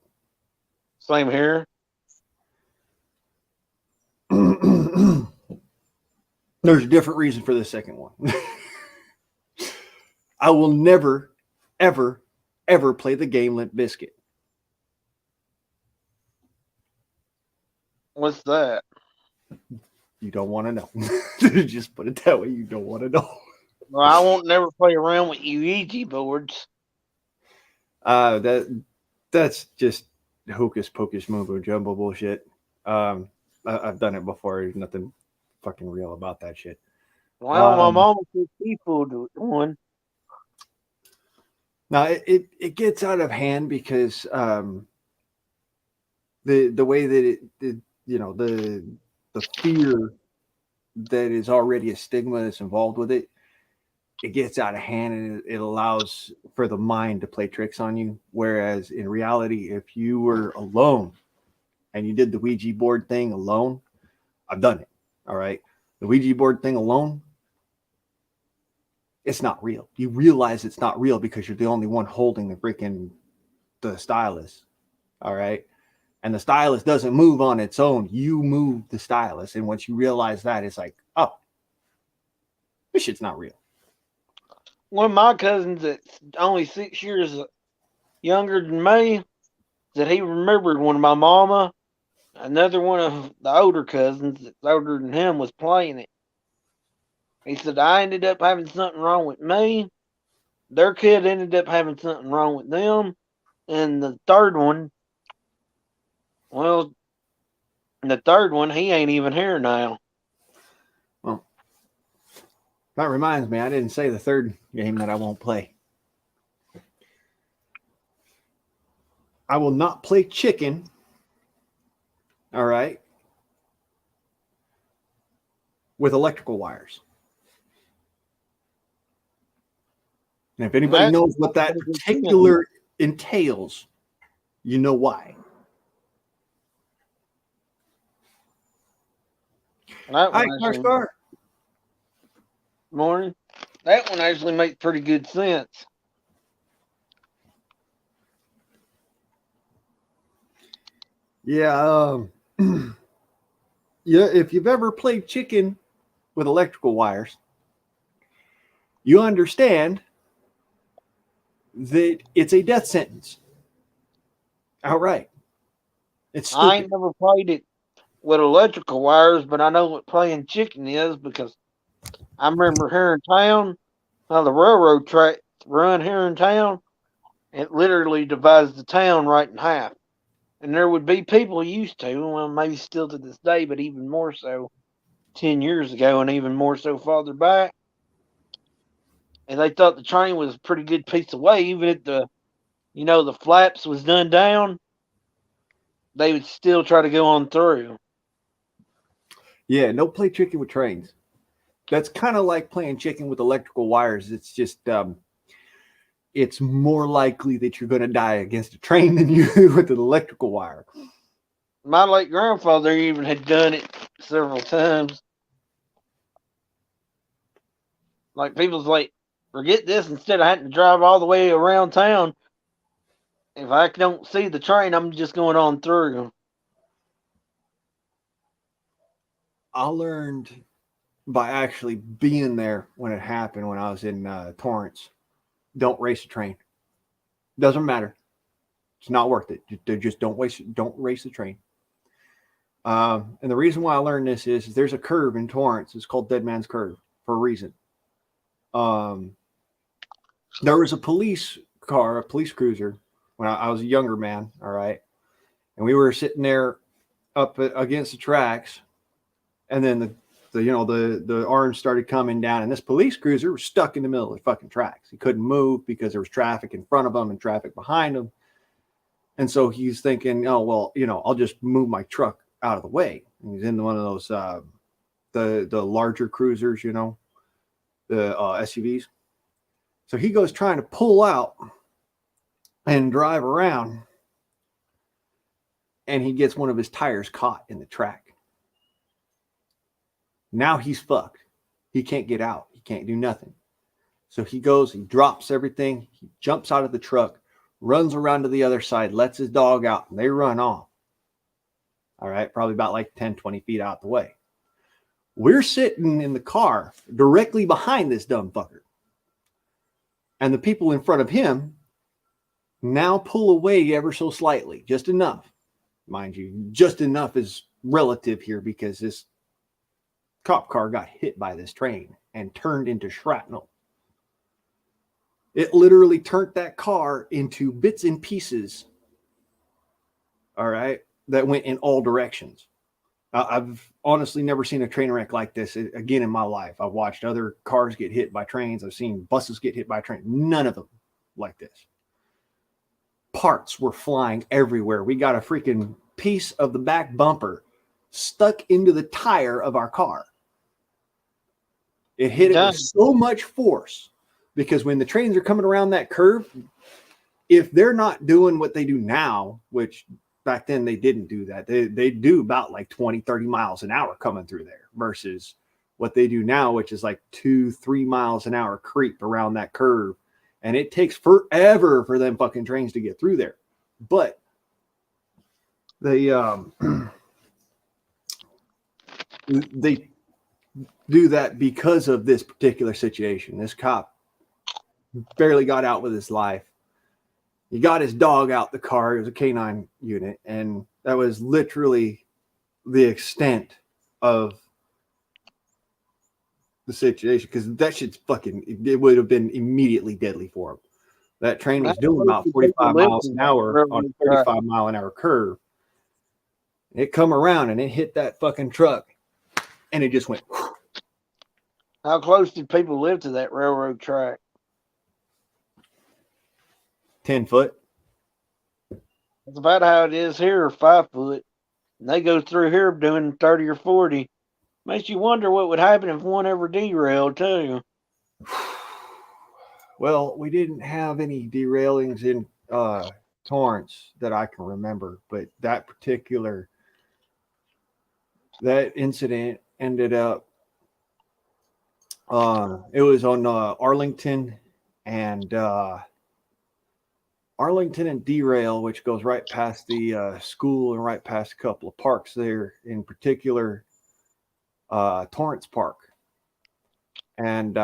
Same here. There's a different reason for the second one. I will never, ever, ever play the game Limp Bizkit. What's that? You don't want to know. Just put it that way. You don't want to know. Well, I won't never play around with Ouija boards. That's just hocus pocus mumbo jumbo bullshit. I've done it before. There's nothing fucking real about that shit. Well, my mom said people do one. Now it gets out of hand because the way that it the fear that is already a stigma that's involved with it, it gets out of hand and it allows for the mind to play tricks on you. Whereas in reality, if you were alone and you did the Ouija board thing alone, I've done it. All right. The Ouija board thing alone, it's not real. You realize it's not real because you're the only one holding the stylus. All right. And the stylus doesn't move on its own. You move the stylus. And once you realize that, it's like, oh, this shit's not real. One of my cousins that's only 6 years younger than me said he remembered when my mama, another one of the older cousins that's older than him, was playing it. He said, I ended up having something wrong with me. Their kid ended up having something wrong with them. And the third one, he ain't even here now. Well, that reminds me, I didn't say the third game that I won't play. I will not play chicken. All right. With electrical wires. And if anybody knows what that particular entails, you know why. Hi, Carstar. Morning. That one actually makes pretty good sense. Yeah, yeah. If you've ever played chicken with electrical wires, you understand that it's a death sentence. Outright. It's stupid. I ain't never played it with electrical wires, but I know what playing chicken is because I remember here in town how the railroad tracks run here in town. It literally divides the town right in half. And there would be people used to, well, maybe still to this day, but even more so 10 years ago and even more so farther back. And they thought the train was a pretty good piece away, even if the flaps was done down, they would still try to go on through. Yeah, no play chicken with trains. That's kind of like playing chicken with electrical wires. It's just, it's more likely that you're going to die against a train than you with an electrical wire. My late grandfather even had done it several times. Like people's like, forget this. Instead of having to drive all the way around town, if I don't see the train, I'm just going on through. I learned by actually being there when it happened when I was in Torrance. Don't race a train. Doesn't matter. It's not worth it. Just don't race the train. And the reason why I learned this is there's a curve in Torrance. It's called Dead Man's Curve for a reason. There was a police car, a police cruiser, when I was a younger man. All right. And we were sitting there up against the tracks. And then the orange started coming down, and this police cruiser was stuck in the middle of the fucking tracks. He couldn't move because there was traffic in front of him and traffic behind him. And so he's thinking, oh, well, I'll just move my truck out of the way. And he's in one of those, the larger cruisers, the SUVs. So he goes trying to pull out and drive around, and he gets one of his tires caught in the track. Now he's fucked. He can't get out. He can't do nothing. So he goes, he drops everything. He jumps out of the truck, runs around to the other side, lets his dog out, and they run off. All right, probably about like 10, 20 feet out the way. We're sitting in the car directly behind this dumb fucker. And the people in front of him now pull away ever so slightly, just enough. Mind you, just enough is relative here because this cop car got hit by this train and turned into shrapnel. It literally turned that car into bits and pieces. All right. That went in all directions. I've honestly never seen a train wreck like this again in my life. I've watched other cars get hit by trains. I've seen buses get hit by trains. None of them like this. Parts were flying everywhere. We got a freaking piece of the back bumper stuck into the tire of our car. It hit it with so much force because when the trains are coming around that curve, if they're not doing what they do now, which back then they didn't do that, they do about like 20, 30 miles an hour coming through there versus what they do now, which is like 2-3 miles an hour creep around that curve. And it takes forever for them fucking trains to get through there. But they do that because of this particular situation. This cop barely got out with his life. He got his dog out the car. It was a canine unit. And that was literally the extent of the situation because that shit's it would have been immediately deadly for him. That train was doing about 45 miles an hour on a 35 mile an hour curve. It come around and it hit that fucking truck and it just went. How close did people live to that railroad track? 10 foot. That's about how it is here, 5 foot. And they go through here doing 30 or 40. Makes you wonder what would happen if one ever derailed, too. Well, we didn't have any derailings in Torrance that I can remember, but that incident ended up, it was on Arlington and Derail, which goes right past the school and right past a couple of parks there, in particular Torrance Park. And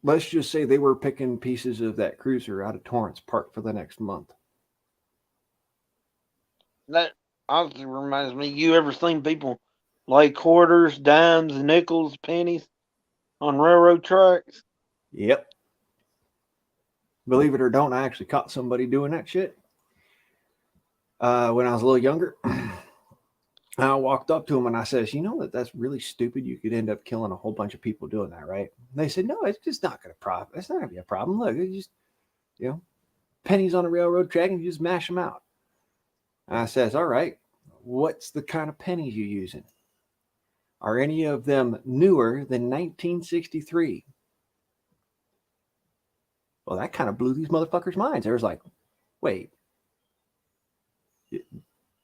let's just say they were picking pieces of that cruiser out of Torrance Park for the next month. That honestly reminds me, you ever seen people lay quarters, dimes, nickels, pennies on railroad tracks? Yep. Believe it or don't, I actually caught somebody doing that shit. When I was a little younger, I walked up to him and I says, you know that's really stupid. You could end up killing a whole bunch of people doing that, right? And they said, no, it's just not going to It's not going to be a problem. Look, it's just, pennies on a railroad track and you just mash them out. And I says, all right, what's the kind of pennies you using? Are any of them newer than 1963? Well, that kind of blew these motherfuckers' minds. They was like, wait,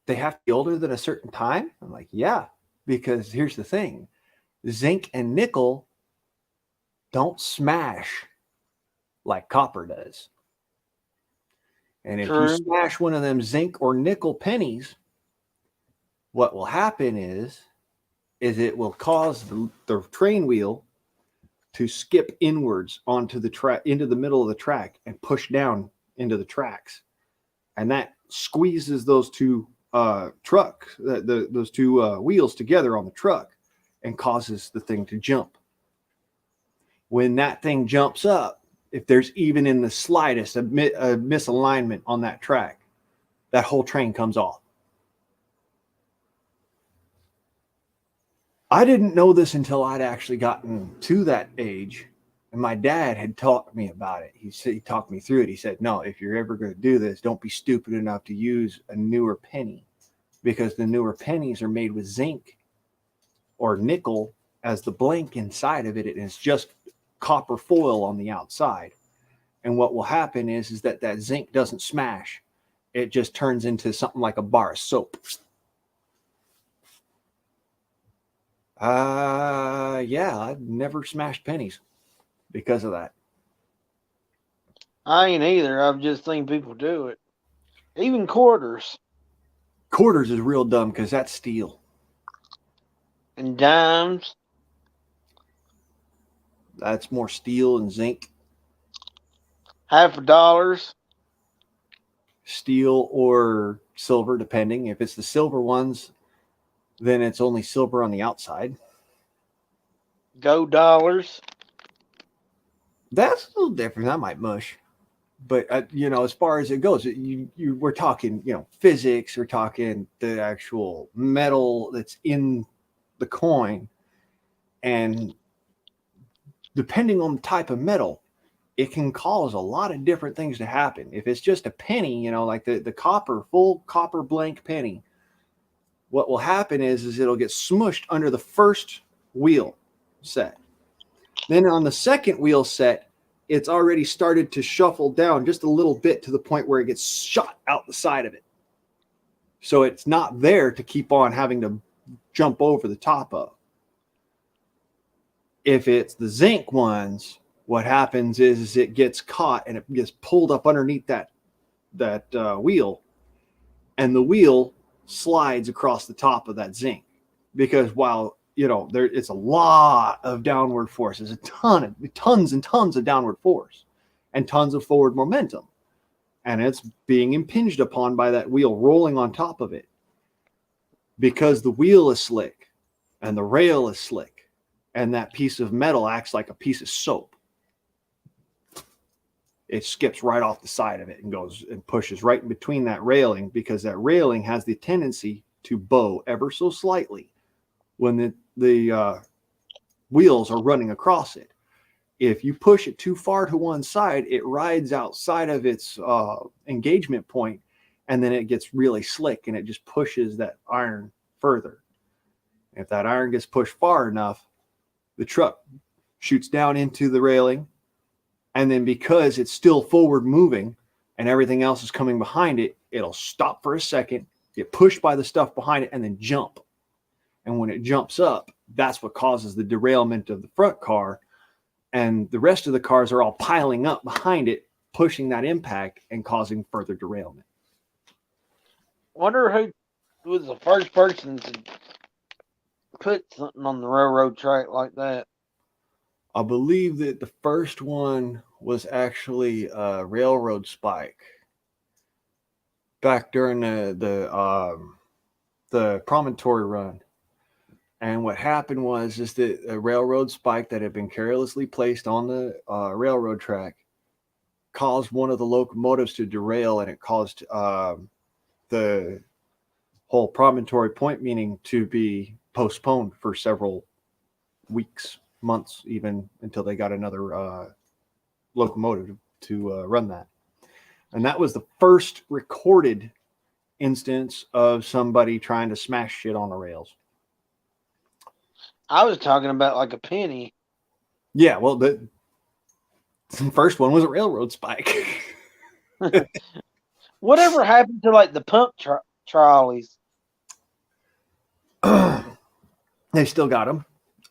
they have to be older than a certain time? I'm like, yeah, because here's the thing. Zinc and nickel don't smash like copper does. And if you True. smash one of them zinc or nickel pennies, what will happen is it will cause the train wheel to skip inwards onto the track, into the middle of the track, and push down into the tracks. And that squeezes those two those two wheels together on the truck and causes the thing to jump. When that thing jumps up, if there's even in the slightest a misalignment on that track, that whole train comes off. I didn't know this until I'd actually gotten to that age, and my dad had taught me about it. He talked me through it. He said, no, if you're ever going to do this, don't be stupid enough to use a newer penny, because the newer pennies are made with zinc or nickel as the blank inside of it, and it's just copper foil on the outside. And what will happen is that zinc doesn't smash. It just turns into something like a bar of soap. Yeah, I've never smashed pennies because of that. I ain't either. I've just seen people do it. Even quarters Quarters is real dumb because that's steel. and dimes. That's more steel and zinc. $50. Steel or silver, depending. If it's the silver ones, then it's only silver on the outside. Gold dollars. That's a little different. That might mush. But, as far as it goes, we're talking, physics. We're talking the actual metal that's in the coin. And depending on the type of metal, it can cause a lot of different things to happen. If it's just a penny, like the full copper blank penny, what will happen is it'll get smushed under the first wheel set. Then on the second wheel set, it's already started to shuffle down just a little bit to the point where it gets shot out the side of it. So it's not there to keep on having to jump over the top of. If it's the zinc ones, what happens is it gets caught and it gets pulled up underneath that wheel, and the wheel slides across the top of that zinc, because while it's a lot of downward force, there's tons and tons of downward force and tons of forward momentum, and it's being impinged upon by that wheel rolling on top of it, because the wheel is slick and the rail is slick, and that piece of metal acts like a piece of soap. It skips right off the side of it and goes and pushes right in between that railing, because that railing has the tendency to bow ever so slightly when the wheels are running across it. If you push it too far to one side, it rides outside of its engagement point, and then it gets really slick and it just pushes that iron further. If that iron gets pushed far enough, the truck shoots down into the railing. And then because it's still forward moving and everything else is coming behind it, it'll stop for a second, get pushed by the stuff behind it, and then jump. And when it jumps up, that's what causes the derailment of the front car. And the rest of the cars are all piling up behind it, pushing that impact and causing further derailment. Wonder who was the first person to put something on the railroad track like that. I believe that the first one was actually a railroad spike back during the promontory run. And what happened was that a railroad spike that had been carelessly placed on the railroad track caused one of the locomotives to derail, and it caused the whole promontory point meeting to be postponed for several weeks, months, even until they got another locomotive to run that. And that was the first recorded instance of somebody trying to smash shit on the rails. I was talking about like a penny. Yeah, well, the first one was a railroad spike. Whatever happened to like the pump trolleys? They still got them.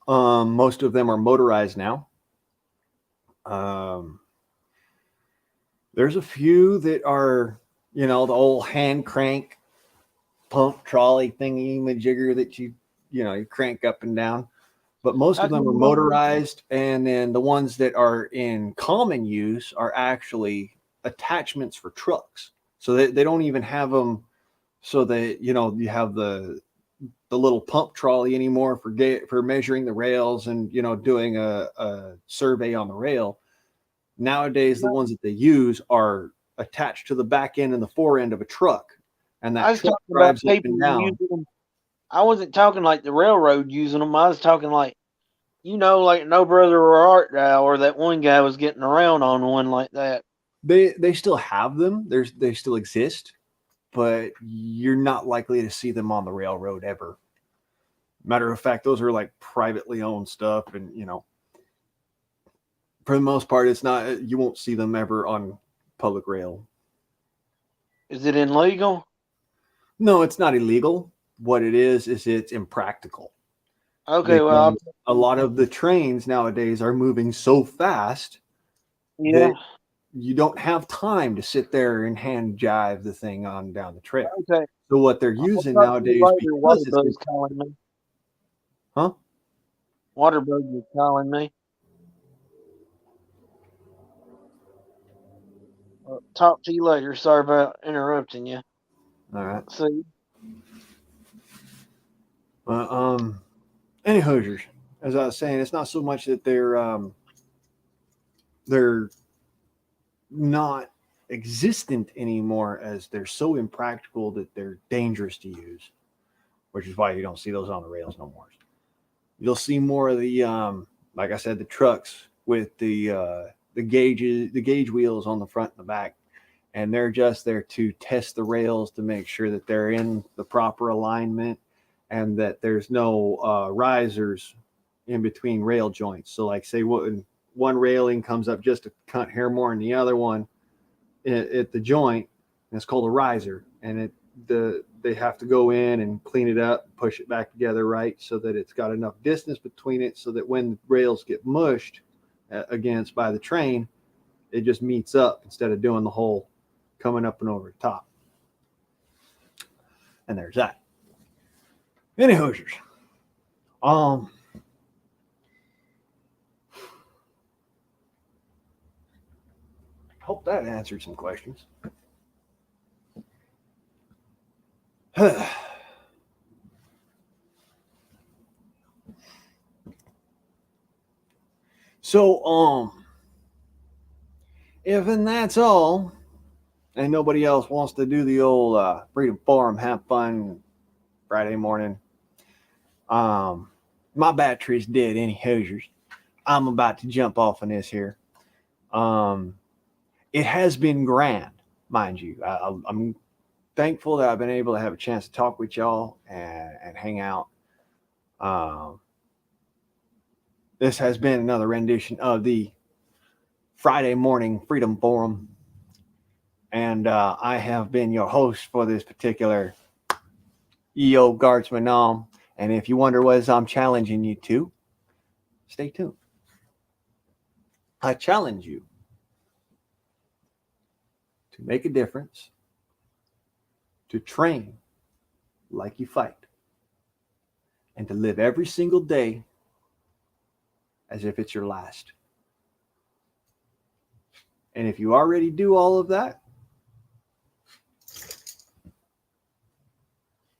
Most of them are motorized now. There's a few that are, the old hand crank pump trolley thingy majigger that you crank up and down. But most of them are motorized, and then the ones that are in common use are actually attachments for trucks. So they don't even have them so that you have the little pump trolley anymore for measuring the rails and doing a survey on the rail. Nowadays, the ones that they use are attached to the back end and the fore end of a truck, and I that was truck talking about drives up people and down. using them. I wasn't talking like the railroad using them. I was talking like, like No Brother or Art Thou, or that one guy was getting around on one like that. They still have them. They still exist, but you're not likely to see them on the railroad ever. Matter of fact, those are like privately owned stuff, and for the most part, it's not. You won't see them ever on public rail. Is it illegal? No, it's not illegal. What it is it's impractical. Okay, well, Because a lot of the trains nowadays are moving so fast yeah. that you don't have time to sit there and hand jive the thing on down the trail. Okay. So what they're using I'll talk to nowadays, you later. because it's Waterbug's calling me. Huh? Waterbug is calling me. Talk to you later. Sorry about interrupting you. All right. See. Any Hoosiers, as I was saying, it's not so much that they're not existent anymore as they're so impractical that they're dangerous to use, which is why you don't see those on the rails no more. You'll see more of the like I said, the trucks with the gauge wheels on the front and the back, and they're just there to test the rails to make sure that they're in the proper alignment and that there's no risers in between rail joints. So like say one railing comes up just a cunt hair more than the other one at the joint, and it's called a riser, and they have to go in and clean it up, push it back together right so that it's got enough distance between it so that when the rails get mushed against by the train, it just meets up instead of doing the whole coming up and over the top. And there's that. Any Hoosiers. Hope that answered some questions. So, if and that's all, and nobody else wants to do the old Freedom Forum, have fun Friday morning, my battery's dead. Any Hoosiers, I'm about to jump off on this here. It has been grand, mind you. I'm thankful that I've been able to have a chance to talk with y'all and hang out. This has been another rendition of the Friday morning Freedom Forum. And I have been your host for this particular EO Guardsman. And if you wonder what I'm challenging you to, stay tuned. I challenge you to make a difference, to train like you fight, and to live every single day as if it's your last. And if you already do all of that,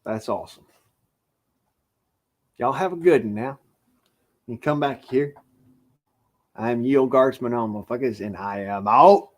that's awesome. Y'all have a good one now. You come back here. I'm Yeo Guardsman on motherfuckers, and I am out.